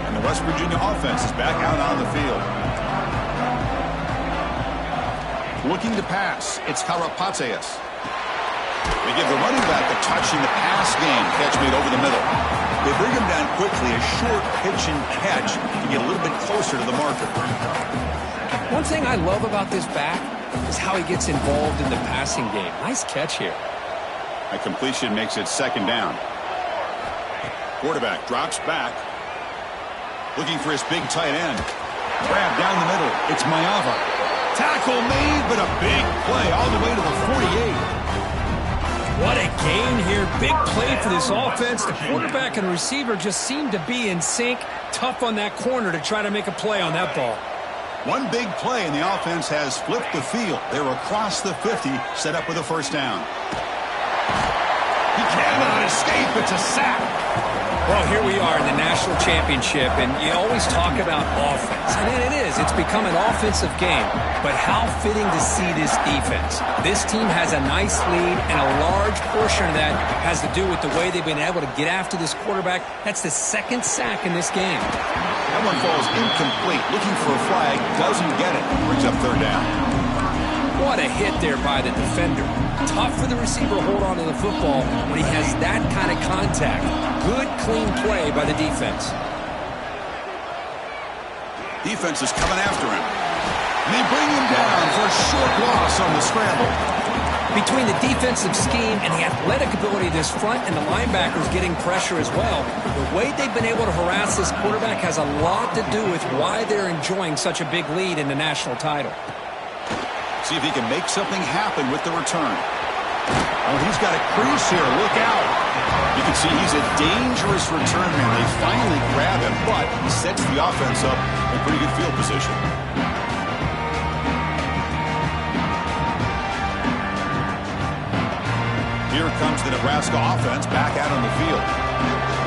And the West Virginia offense is back out on the field. Looking to pass. It's Karapateas. They give the running back a touch in the pass game. Catch made over the middle. They bring him down quickly, a short pitch and catch to get a little bit closer to the marker. One thing I love about this back is how he gets involved in the passing game. Nice catch here. A completion makes it second down. Quarterback drops back. Looking for his big tight end. Grab down the middle. It's Mayava. Tackle made, but a big play all the way to the 48. What a gain here. Big play for this offense. The quarterback and receiver just seem to be in sync. Tough on that corner to try to make a play on that ball. One big play, and the offense has flipped the field. They're across the 50, set up with a first down. He cannot escape. It's a sack. Well, here we are in the national championship, and you always talk about offense. And it is. It's become an offensive game. But how fitting to see this defense. This team has a nice lead, and a large portion of that has to do with the way they've been able to get after this quarterback. That's the second sack in this game. That one falls incomplete. Looking for a flag. Doesn't get it. Brings up third down. What a hit there by the defender. Tough for the receiver to hold on to the football when he has that kind of contact. Good, clean play by the defense. Defense is coming after him. And they bring him down for a short loss on the scramble. Between the defensive scheme and the athletic ability of this front and the linebackers getting pressure as well, the way they've been able to harass this quarterback has a lot to do with why they're enjoying such a big lead in the national title. See if he can make something happen with the return. Oh, he's got a crease here. Look out. You can see he's a dangerous return man. They finally grab him, but he sets the offense up in pretty good field position. Here comes the Nebraska offense back out on the field.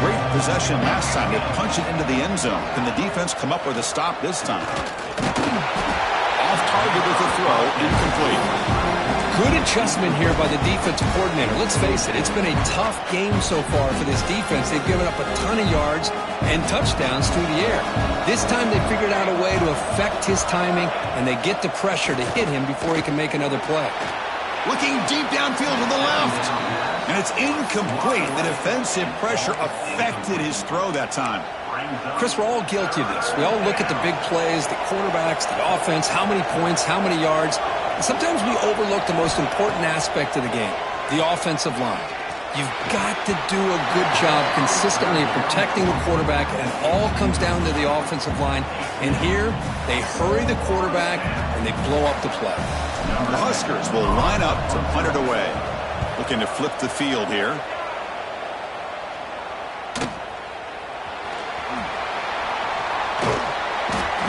Great possession last time. They punch it into the end zone. Can the defense come up with a stop this time? Off target with a throw, incomplete. Good adjustment here by the defensive coordinator. Let's face it, it's been a tough game so far for this defense. They've given up a ton of yards and touchdowns through the air. This time they figured out a way to affect his timing, and they get the pressure to hit him before he can make another play. Looking deep downfield to the left. And it's incomplete. The defensive pressure affected his throw that time. Chris, we're all guilty of this. We all look at the big plays, the quarterbacks, the offense, how many points, how many yards. And sometimes we overlook the most important aspect of the game, the offensive line. You've got to do a good job consistently of protecting the quarterback, and it all comes down to the offensive line. And here, they hurry the quarterback, and they blow up the play. The Huskers will line up to punt it away. Looking to flip the field here.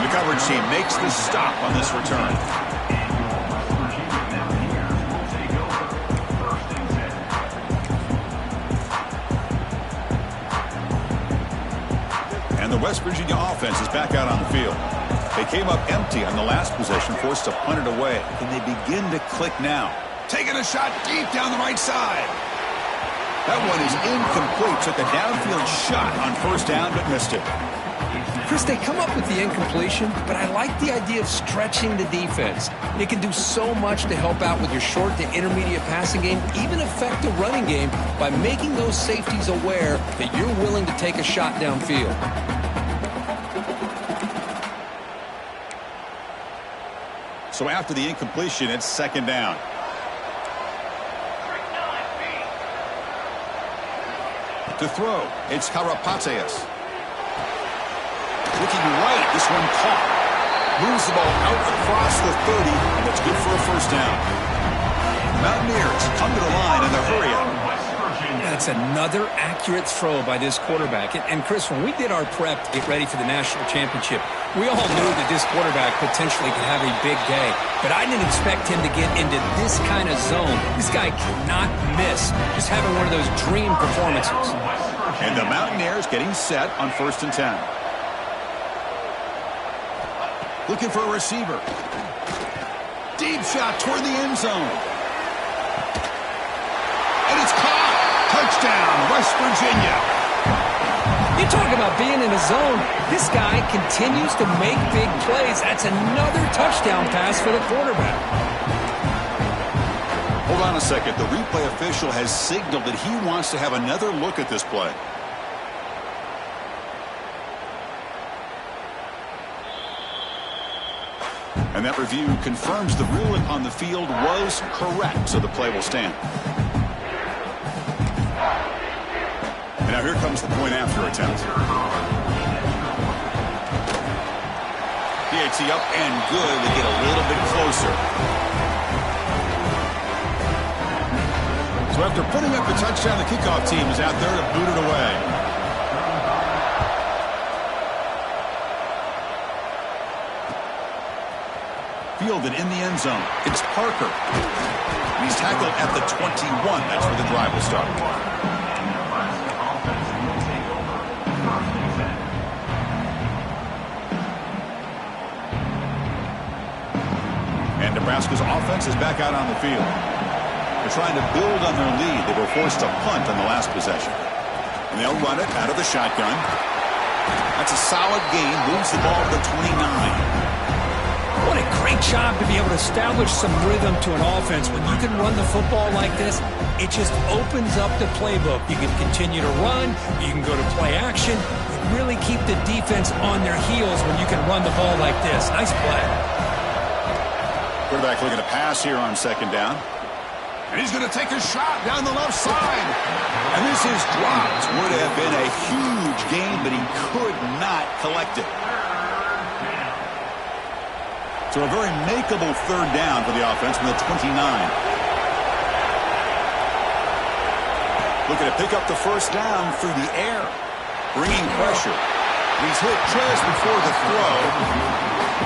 The coverage team makes the stop on this return. And the West Virginia offense is back out on the field. They came up empty on the last possession, forced to punt it away. Can they begin to click now? Taking a shot deep down the right side. That one is incomplete. Took a downfield shot on first down, but missed it. Chris, they come up with the incompletion, but I like the idea of stretching the defense. It can do so much to help out with your short to intermediate passing game, even affect the running game by making those safeties aware that you're willing to take a shot downfield. So after the incompletion, it's second down. To throw, it's Karapateas. Looking right, this one caught. Moves the ball out across the 30, and it's good for a first down. Mountaineers come to the line in the hurry-up. That's another accurate throw by this quarterback. And Chris, when we did our prep to get ready for the national championship, we all knew that this quarterback potentially could have a big day. But I didn't expect him to get into this kind of zone. This guy cannot miss. Just having one of those dream performances. And the Mountaineers getting set on 1st and 10. Looking for a receiver. Deep shot toward the end zone. And it's caught. Touchdown, West Virginia. You talk about being in a zone. This guy continues to make big plays. That's another touchdown pass for the quarterback. Hold on a second. The replay official has signaled that he wants to have another look at this play. And that review confirms the ruling on the field was correct, so the play will stand. And now here comes the point after attempt. PAT up and good. They get a little bit closer. So after putting up the touchdown, the kickoff team is out there to boot it away. Fielded in the end zone. It's Parker. He's tackled at the 21. That's where the drive will start. Nebraska's offense is back out on the field. They're trying to build on their lead. They were forced to punt on the last possession. And they'll run it out of the shotgun. That's a solid gain. Moves the ball to the 29. What a great job to be able to establish some rhythm to an offense. When you can run the football like this, it just opens up the playbook. You can continue to run. You can go to play action. You really keep the defense on their heels when you can run the ball like this. Nice play. Quarterback looking to pass here on second down. And he's going to take a shot down the left side. And this is dropped. Would have been a huge gain, but he could not collect it. So a very makeable third down for the offense from the 29. Looking to pick up the first down through the air. Bringing pressure. He's hit just before the throw.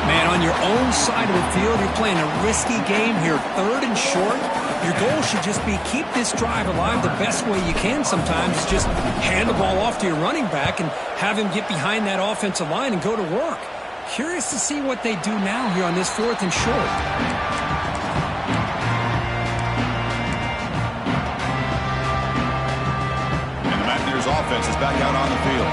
Man, on your own side of the field, you're playing a risky game here. Third and short. Your goal should just be keep this drive alive the best way you can sometimes. Is just hand the ball off to your running back and have him get behind that offensive line and go to work. Curious to see what they do now here on this fourth and short. And the Mountaineers offense is back out on the field.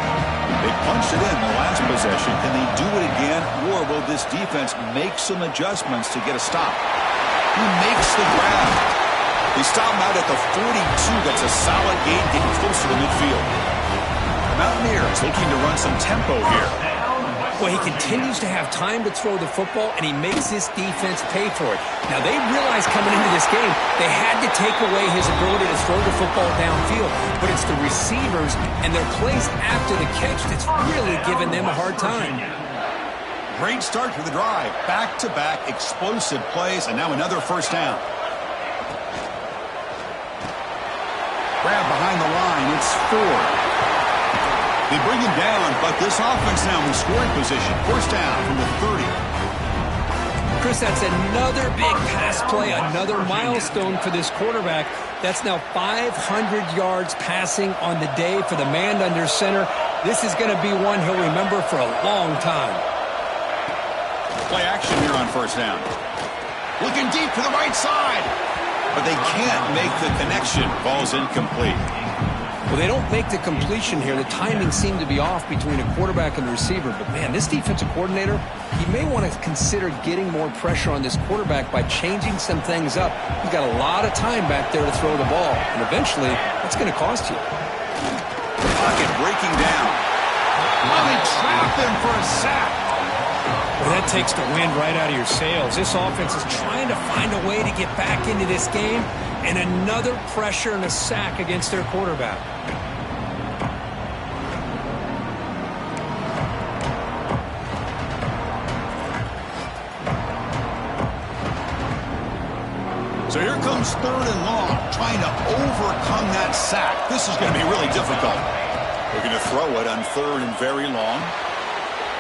They punched it in the last possession. Can they do it again, or will this defense make some adjustments to get a stop? He makes the grab. They stop him out at the 42. That's a solid gain, getting closer to midfield. Mountaineers looking to run some tempo here. Well, he continues to have time to throw the football, and he makes this defense pay for it. Now, they realized coming into this game they had to take away his ability to throw the football downfield, but it's the receivers and their plays after the catch that's really giving them a hard time. Great start to the drive. Back-to-back explosive plays, and now another first down. Grab behind the line. It's Ford. They bring him down, but this offense now in scoring position. First down from the 30. Chris, that's another big pass play, another milestone for this quarterback. That's now 500 yards passing on the day for the man under center. This is going to be one he'll remember for a long time. Play action here on first down. Looking deep to the right side, but they can't make the connection. Ball's incomplete. Well, they don't make the completion here. The timing seemed to be off between a quarterback and the receiver. But, man, this defensive coordinator, he may want to consider getting more pressure on this quarterback by changing some things up. He's got a lot of time back there to throw the ball. And eventually, that's going to cost you. Pocket breaking down. Oh, they trap him for a sack. Well, that takes the wind right out of your sails. This offense is trying to find a way to get back into this game. And another pressure and a sack against their quarterback. So here comes third and long, trying to overcome that sack. This is going to be really difficult. We're going to throw it on third and very long.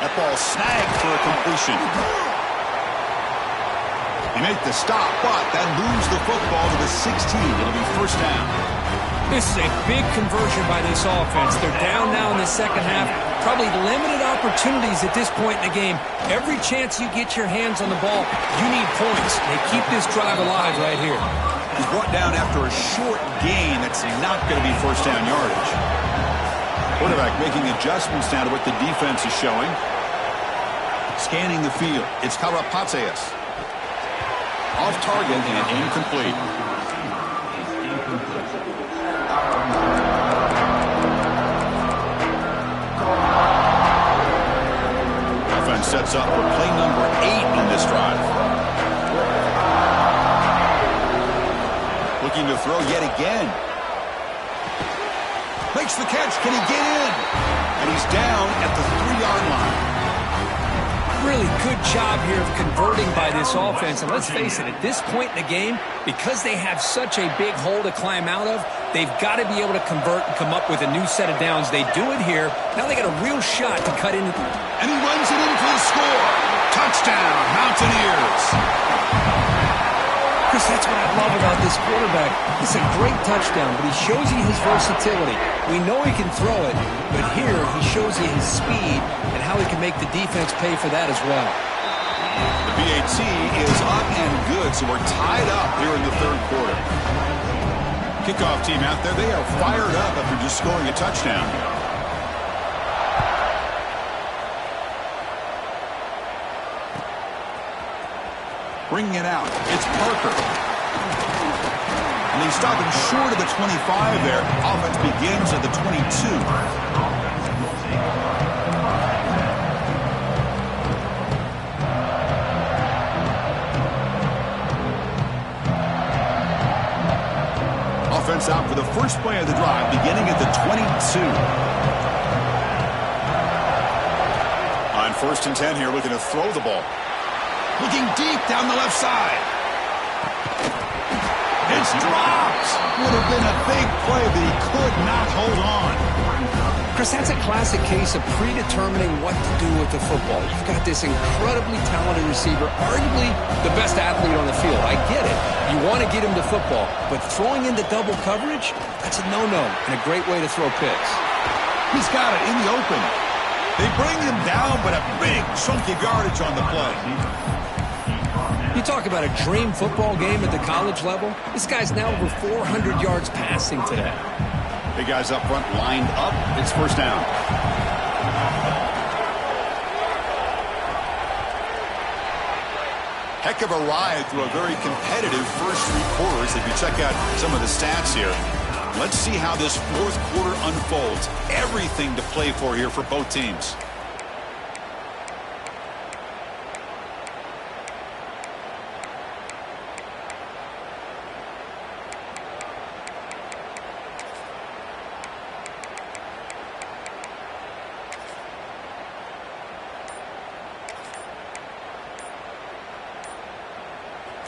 That ball snagged for a completion. They make the stop, but that moves the football to the 16. It'll be first down. This is a big conversion by this offense. They're down now in the second half. Probably limited opportunities at this point in the game. Every chance you get your hands on the ball, you need points. They keep this drive alive right here. He's brought down after a short gain. That's not going to be first down yardage. Quarterback making adjustments now to what the defense is showing. Scanning the field. It's Karapatsias. Off target and incomplete. Offense sets up for play number 8 on this drive. Looking to throw yet again. Makes the catch. Can he get in? And he's down at the 3-yard line. Really good job here of converting by this offense. And let's face it, at this point in the game, because they have such a big hole to climb out of, they've got to be able to convert and come up with a new set of downs. They do it here. Now they got a real shot to cut in. And he runs it in for the score. Touchdown, Mountaineers. Chris, that's what I love about this quarterback. It's a great touchdown, but he shows you his versatility. We know he can throw it, but here he shows you his speed and how he can make the defense pay for that as well. The BAT is up and good, so we're tied up here in the third quarter. Kickoff team out there, they are fired up after just scoring a touchdown. Bringing it out, it's Parker. And he's stopping short of the 25 there. Offense begins at the 22. Offense out for the first play of the drive, beginning at the 22. On 1st and 10 here, looking to throw the ball. Looking deep down the left side. It's dropped. Would have been a big play, but he could not hold on. Chris, that's a classic case of predetermining what to do with the football. You've got this incredibly talented receiver, arguably the best athlete on the field. I get it. You want to get him to football, but throwing into double coverage, that's a no-no and a great way to throw picks. He's got it in the open. They bring him down, but a big chunk of yardage on the play. You talk about a dream football game at the college level. This guy's now over 400 yards passing today. Big guys up front lined up. It's first down. Heck of a ride through a very competitive first 3 quarters. If you check out some of the stats here, let's see how this fourth quarter unfolds. Everything to play for here for both teams.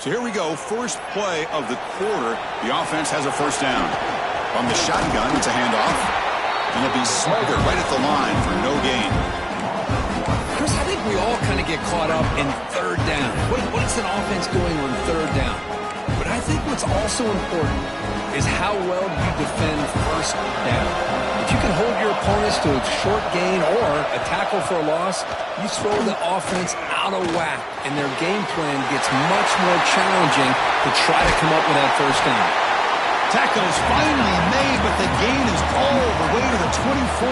So here we go, first play of the quarter. The offense has a first down. On the shotgun, it's a handoff. And it'll be smothered right at the line for no gain. Chris, I think we all kind of get caught up in third down. What is an offense doing on third down? But I think what's also important is how well you defend first down. If you can hold your opponents to a short gain or a tackle for a loss, you throw the offense out of whack, and their game plan gets much more challenging to try to come up with that first down. Tackle is finally made, but the gain is all the way to the 24.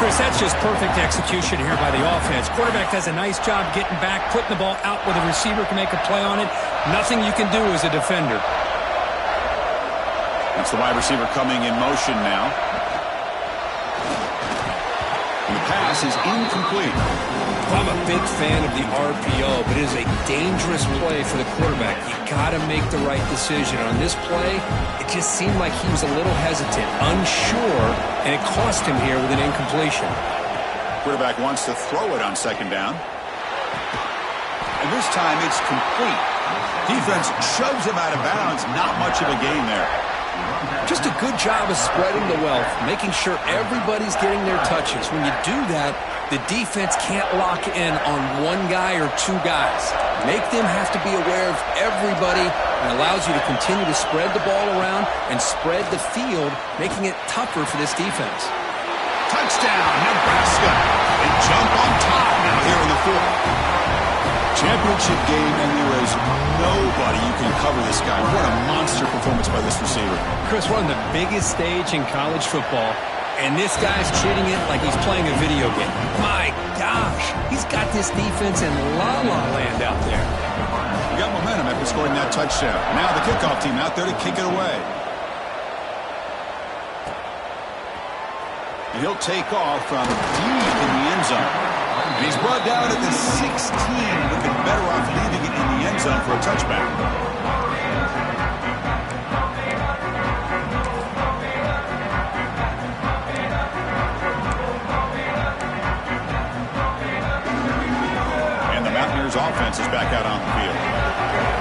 Chris, that's just perfect execution here by the offense. Quarterback does a nice job getting back, putting the ball out where the receiver can make a play on it. Nothing you can do as a defender. That's the wide receiver coming in motion now. And the pass is incomplete. I'm a big fan of the RPO, but it is a dangerous play for the quarterback. You got to make the right decision. On this play, it just seemed like he was a little hesitant, unsure, and it cost him here with an incompletion. Quarterback wants to throw it on second down. And this time it's complete. Defense shoves him out of bounds. Not much of a gain there. Just a good job of spreading the wealth, making sure everybody's getting their touches. When you do that, the defense can't lock in on one guy or two guys. Make them have to be aware of everybody, and allows you to continue to spread the ball around and spread the field, making it tougher for this defense. Touchdown, Nebraska. They jump on top now here in the fourth. Championship game, and there is nobody you can cover this guy. What a monster performance by this receiver. Chris, we're on the biggest stage in college football, and this guy's treating it like he's playing a video game. My gosh, he's got this defense in la-la land out there. You got momentum after scoring that touchdown. Now the kickoff team out there to kick it away. And he'll take off from deep in the end zone. And he's brought down at the 16. Would have been better off leaving it in the end zone for a touchback. And the Mountaineers offense is back out on the field.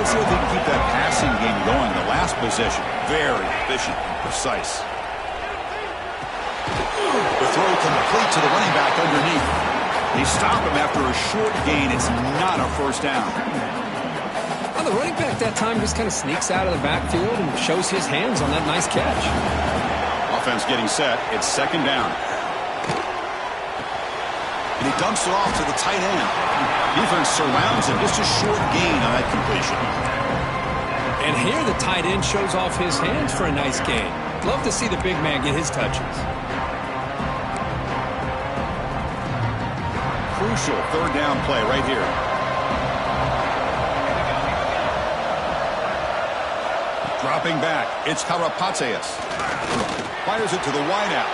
Let's see if they can keep that passing game going. The last possession, very efficient and precise. The throw complete to the running back underneath. They stop him after a short gain. It's not a first down. Well, the running back that time just kind of sneaks out of the backfield and shows his hands on that nice catch. Offense getting set. It's second down. And he dumps it off to the tight end. Defense surrounds him. Just a short gain on that completion. And here the tight end shows off his hands for a nice gain. Love to see the big man get his touches. Crucial third down play right here. Dropping back, it's Karapateas. Fires it to the wideout.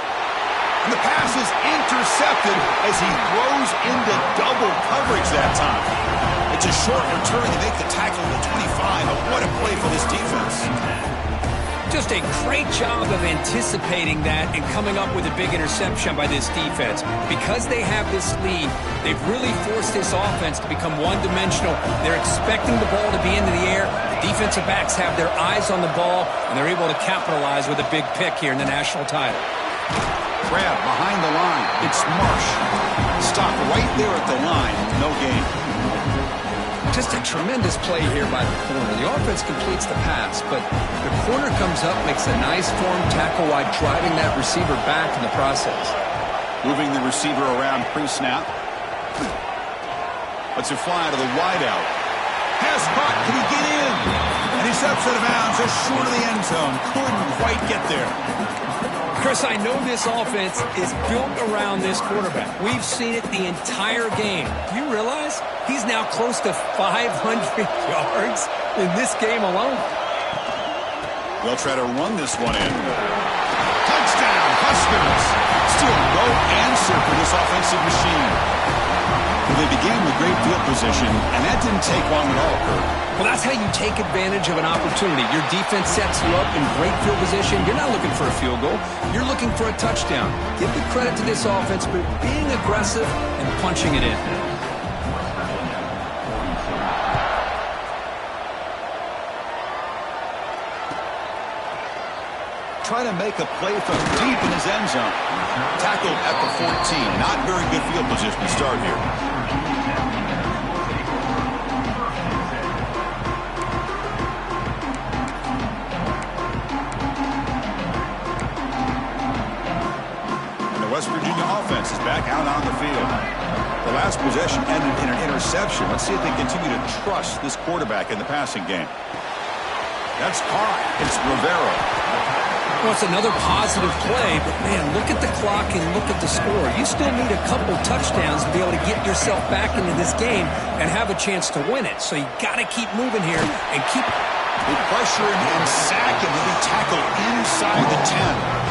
And the pass is intercepted as he throws into double coverage that time. It's a short return to make the tackle to 25, but what a play for this defense. Just a great job of anticipating that and coming up with a big interception by this defense. Because they have this lead, they've really forced this offense to become one-dimensional. They're expecting the ball to be into the air. The defensive backs have their eyes on the ball, and they're able to capitalize with a big pick here in the national title. Grab behind the line. It's Marsh. Stop right there at the line. No gain. Just a tremendous play here by the corner. The offense completes the pass, but the corner comes up, makes a nice form tackle while driving that receiver back in the process. Moving the receiver around pre-snap. Lets it fly to the wideout. Pass caught. Can he get in? And he steps out of bounds just short of the end zone. Couldn't quite get there. Chris, I know this offense is built around this quarterback. We've seen it the entire game. Do you realize he's now close to 500 yards in this game alone? They'll try to run this one in. Touchdown, Huskers. Still no answer for this offensive machine. Well, they began with great field position, and that didn't take long at all, Kurt. Well, that's how you take advantage of an opportunity. Your defense sets you up in great field position. You're not looking for a field goal. You're looking for a touchdown. Give the credit to this offense for being aggressive and punching it in. Trying to make a play from deep in his end zone. Tackled at the 14. Not very good field position to start here. West Virginia offense is back out on the field. The last possession ended in an interception. Let's see if they continue to trust this quarterback in the passing game. That's caught. It's Rivera. Well, it's another positive play, but man, look at the clock and look at the score. You still need a couple touchdowns to be able to get yourself back into this game and have a chance to win it. So you got to keep moving here and keep... They pressure him and sack him to be tackled inside the 10.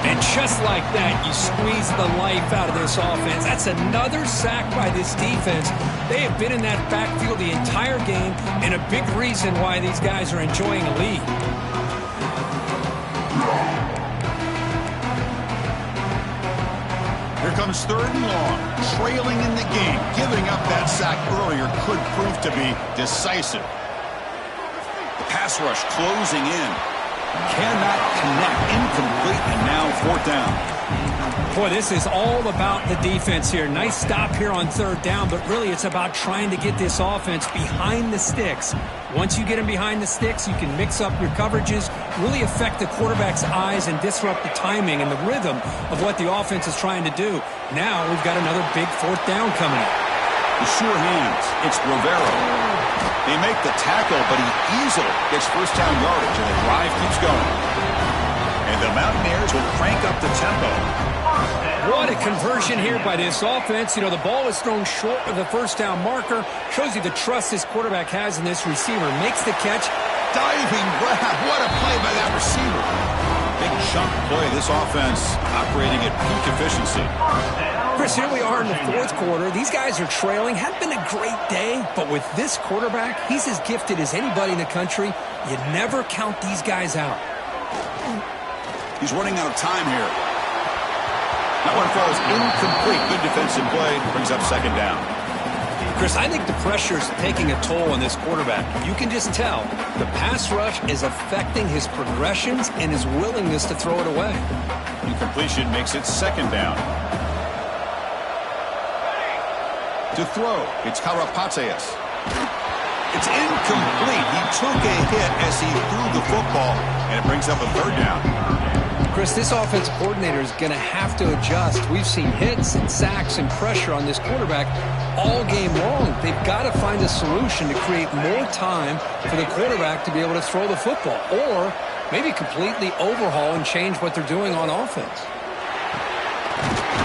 And just like that, you squeeze the life out of this offense. That's another sack by this defense. They have been in that backfield the entire game, and a big reason why these guys are enjoying a lead. Here comes third and long, trailing in the game. Giving up that sack earlier could prove to be decisive. The pass rush closing in. Cannot connect, incomplete, and now fourth down. Boy, this is all about the defense here. Nice stop here on third down, but really it's about trying to get this offense behind the sticks. Once you get them behind the sticks, you can mix up your coverages, really affect the quarterback's eyes and disrupt the timing and the rhythm of what the offense is trying to do. Now we've got another big fourth down coming up. The sure hands, it's Rivera. They make the tackle, but he easily gets first down yardage, and the drive keeps going. And the Mountaineers will crank up the tempo. What a conversion here by this offense. You know, the ball is thrown short of the first down marker. Shows you the trust this quarterback has in this receiver. Makes the catch. Diving grab. What a play by that receiver. Big chunk play. This offense operating at peak efficiency. Chris, here we are in the fourth quarter. These guys are trailing. Hadn't been a great day, but with this quarterback, he's as gifted as anybody in the country. You never count these guys out. He's running out of time here. That one falls incomplete. Good defensive play. Brings up second down. Chris, I think the pressure is taking a toll on this quarterback. You can just tell the pass rush is affecting his progressions and his willingness to throw it away. Incompletion makes it second down. To throw, it's Karapateas. It's incomplete. He took a hit as he threw the football, and it brings up a third down. Chris, this offense coordinator is going to have to adjust. We've seen hits and sacks and pressure on this quarterback all game long. They've got to find a solution to create more time for the quarterback to be able to throw the football, or maybe completely overhaul and change what they're doing on offense.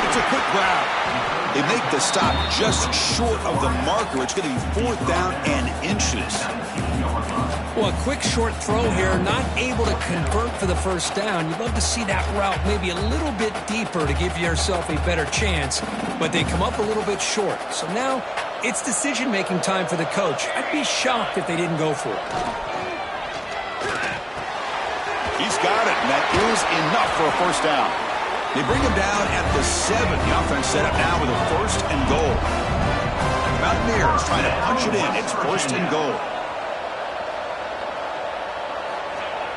It's a quick grab. They make the stop just short of the marker. It's going to be 4th down and inches. Well, a quick short throw here, not able to convert for the first down. You'd love to see that route maybe a little bit deeper to give yourself a better chance, but they come up a little bit short. So now it's decision-making time for the coach. I'd be shocked if they didn't go for it. He's got it, and that is enough for a first down. They bring him down at the 7. The offense set up now with a 1st and goal. The Mountaineers trying to punch it in. It's 1st and goal.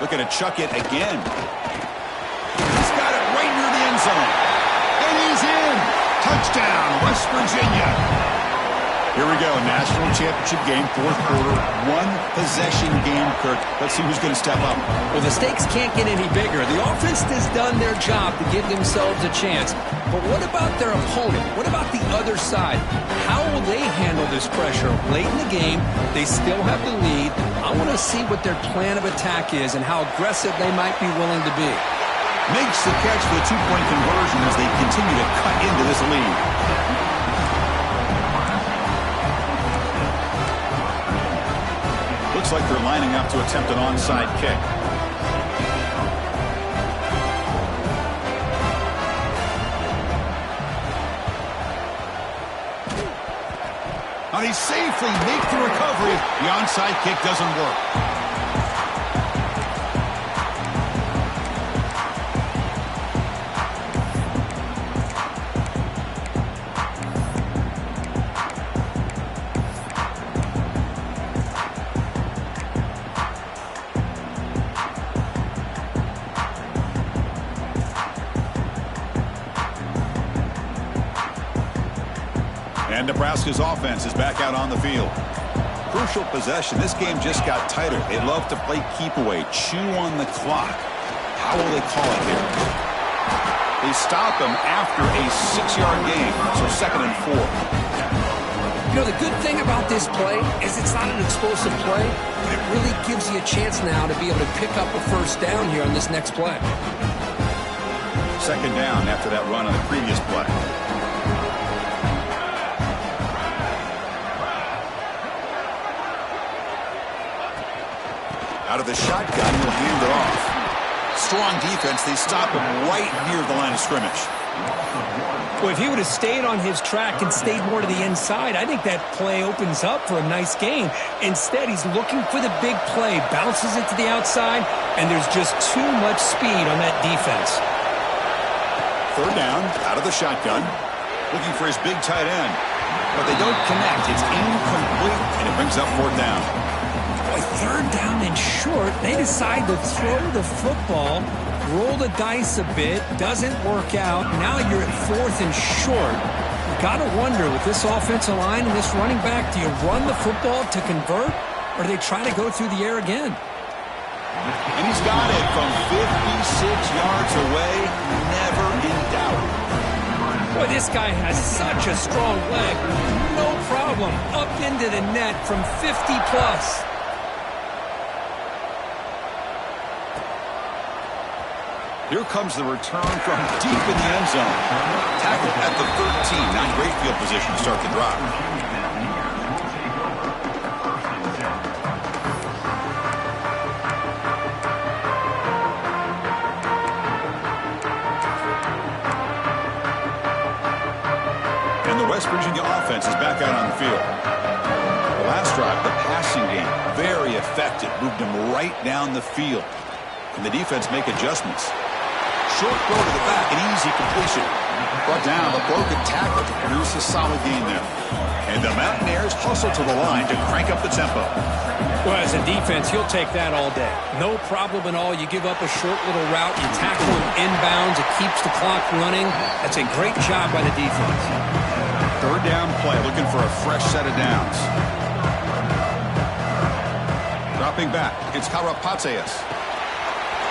Looking to chuck it again. He's got it right near the end zone. And he's in. Touchdown, West Virginia. Here we go, national championship game, 4th quarter, 1-possession game, Kirk. Let's see who's going to step up. Well, the stakes can't get any bigger. The offense has done their job to give themselves a chance. But what about their opponent? What about the other side? How will they handle this pressure? Late in the game, they still have the lead. I want to see what their plan of attack is and how aggressive they might be willing to be. Makes the catch for the 2-point conversion as they continue to cut into this lead. Looks like they're lining up to attempt an onside kick. Now they safely make the recovery. The onside kick doesn't work. And Nebraska's offense is back out on the field. Crucial possession. This game just got tighter. They love to play keep away, chew on the clock. How will they call it here? They stop him after a 6-yard gain, so 2nd and 4. You know, the good thing about this play is it's not an explosive play, but it really gives you a chance now to be able to pick up a first down here on this next play. 2nd down after that run on the previous play. Out of the shotgun, he'll hand it off. Strong defense. They stop him right near the line of scrimmage. Well, if he would have stayed on his track and stayed more to the inside, I think that play opens up for a nice gain. Instead, he's looking for the big play, bounces it to the outside, and there's just too much speed on that defense. 3rd down, out of the shotgun, looking for his big tight end. But they don't connect. It's incomplete, and it brings up 4th down. 3rd down and short. They decide to throw the football, roll the dice a bit, doesn't work out. Now you're at 4th and short. You got to wonder, with this offensive line and this running back, do you run the football to convert, or do they try to go through the air again? And he's got it from 56 yards away, never in doubt. Boy, this guy has such a strong leg. No problem. Up into the net from 50+. Here comes the return from deep in the end zone. Tackled at the 13. Not in great field position to start the drive. And the West Virginia offense is back out on the field. The last drive, the passing game, very effective. Moved them right down the field. Can the defense make adjustments? Short throw to the back, an easy completion. Brought down, a broken tackle to produce a solid gain there. And the Mountaineers hustle to the line to crank up the tempo. Well, as a defense, you'll take that all day. No problem at all. You give up a short little route, you tackle him inbounds, it keeps the clock running. That's a great job by the defense. 3rd down play, looking for a fresh set of downs. Dropping back, it's Karapatsias.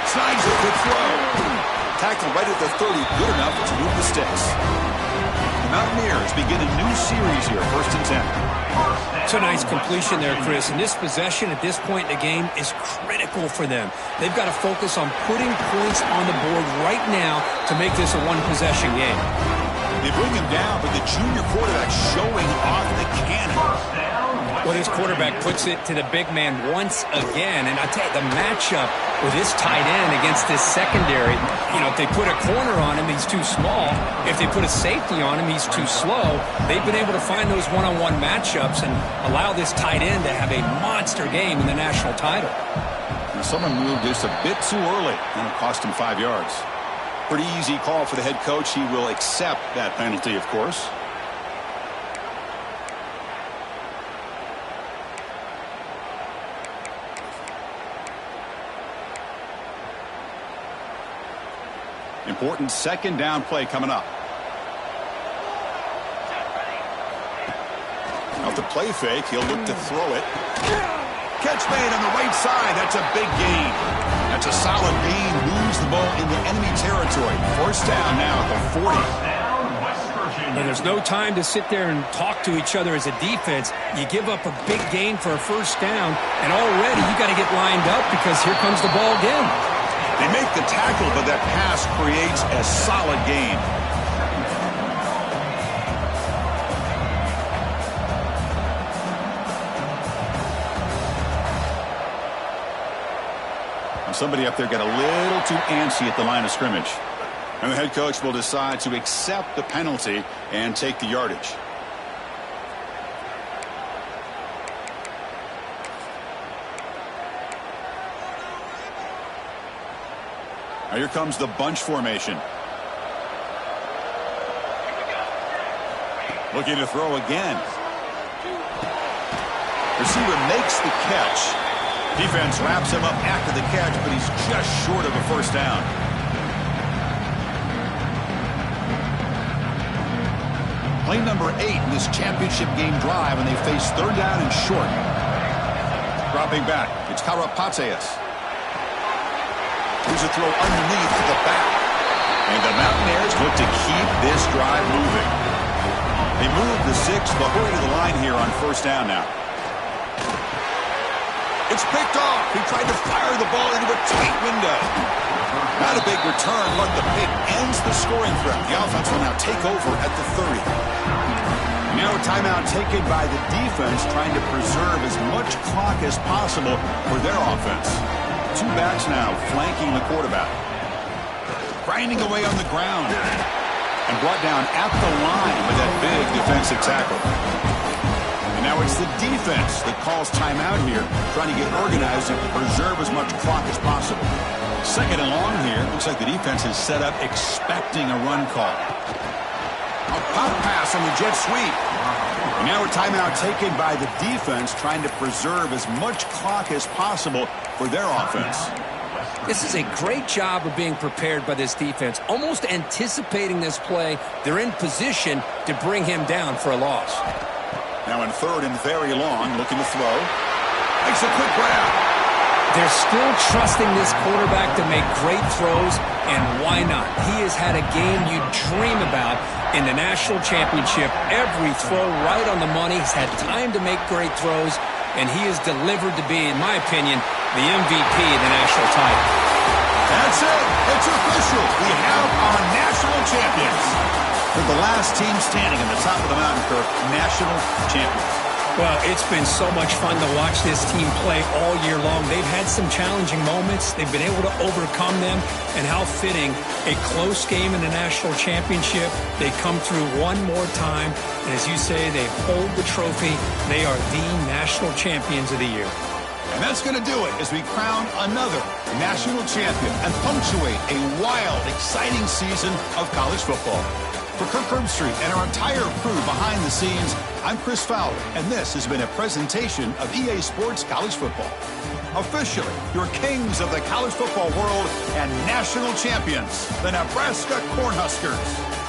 Snides it to throw. Tackled right at the 30, good enough to move the sticks. The Mountaineers begin a new series here, 1st and 10. It's a nice completion there, Chris. And this possession at this point in the game is critical for them. They've got to focus on putting points on the board right now to make this a one-possession game. They bring him down, but the junior quarterback showing off the cannon. Well, this quarterback puts it to the big man once again. And I tell you, the matchup with this tight end against this secondary, if they put a corner on him, he's too small. If they put a safety on him, he's too slow. They've been able to find those one-on-one matchups and allow this tight end to have a monster game in the national title. And someone moved just a bit too early, and it cost him 5 yards. Pretty easy call for the head coach. He will accept that penalty, of course. Important 2nd down play coming up. Out the play fake, he'll look to throw it. Catch made on the right side. That's a big gain. That's a solid gain. Moves the ball into enemy territory. 1st down now at the 40. And there's no time to sit there and talk to each other as a defense. You give up a big gain for a 1st down, and already you got to get lined up because here comes the ball again. They make the tackle, but that pass creates a solid gain. And somebody up there got a little too antsy at the line of scrimmage. And the head coach will decide to accept the penalty and take the yardage. Now here comes the bunch formation. Looking to throw again. Receiver makes the catch. Defense wraps him up after the catch, but he's just short of a 1st down. Play number 8 in this championship game drive, and they face 3rd down and short. Dropping back, it's Karapatsias. Here's a throw underneath to the back. And the Mountaineers look to keep this drive moving. They move the 6, but hurry to the line here on 1st down now. It's picked off. He tried to fire the ball into a tight window. Not a big return, but the pick ends the scoring threat. The offense will now take over at the 30. Now a timeout taken by the defense, trying to preserve as much clock as possible for their offense. 2 backs now flanking the quarterback. Grinding away on the ground. And brought down at the line with that big defensive tackle. And now it's the defense that calls timeout here, trying to get organized and preserve as much clock as possible. 2nd and long here. Looks like the defense is set up expecting a run call. A pop pass on the jet sweep. And now a timeout taken by the defense, trying to preserve as much clock as possible for their offense. This is a great job of being prepared by this defense, almost anticipating this play. They're in position to bring him down for a loss. Now in 3rd and very long, looking to throw. Makes a quick grab. They're still trusting this quarterback to make great throws, and why not? He has had a game you dream about in the national championship. Every throw right on the money. He's had time to make great throws, and he is delivered to be, in my opinion, the MVP of the national title. That's it. It's official. We have our national champions. They're the last team standing on the top of the mountain, Kirk. National champions. Well, it's been so much fun to watch this team play all year long. They've had some challenging moments. They've been able to overcome them. And how fitting, a close game in the national championship. They come through one more time. And as you say, they hold the trophy. They are the national champions of the year. And that's going to do it as we crown another national champion and punctuate a wild, exciting season of college football. For Kirk Herbstreit and our entire crew behind the scenes, I'm Chris Fowler, and this has been a presentation of EA Sports College Football. Officially, your kings of the college football world and national champions, the Nebraska Cornhuskers.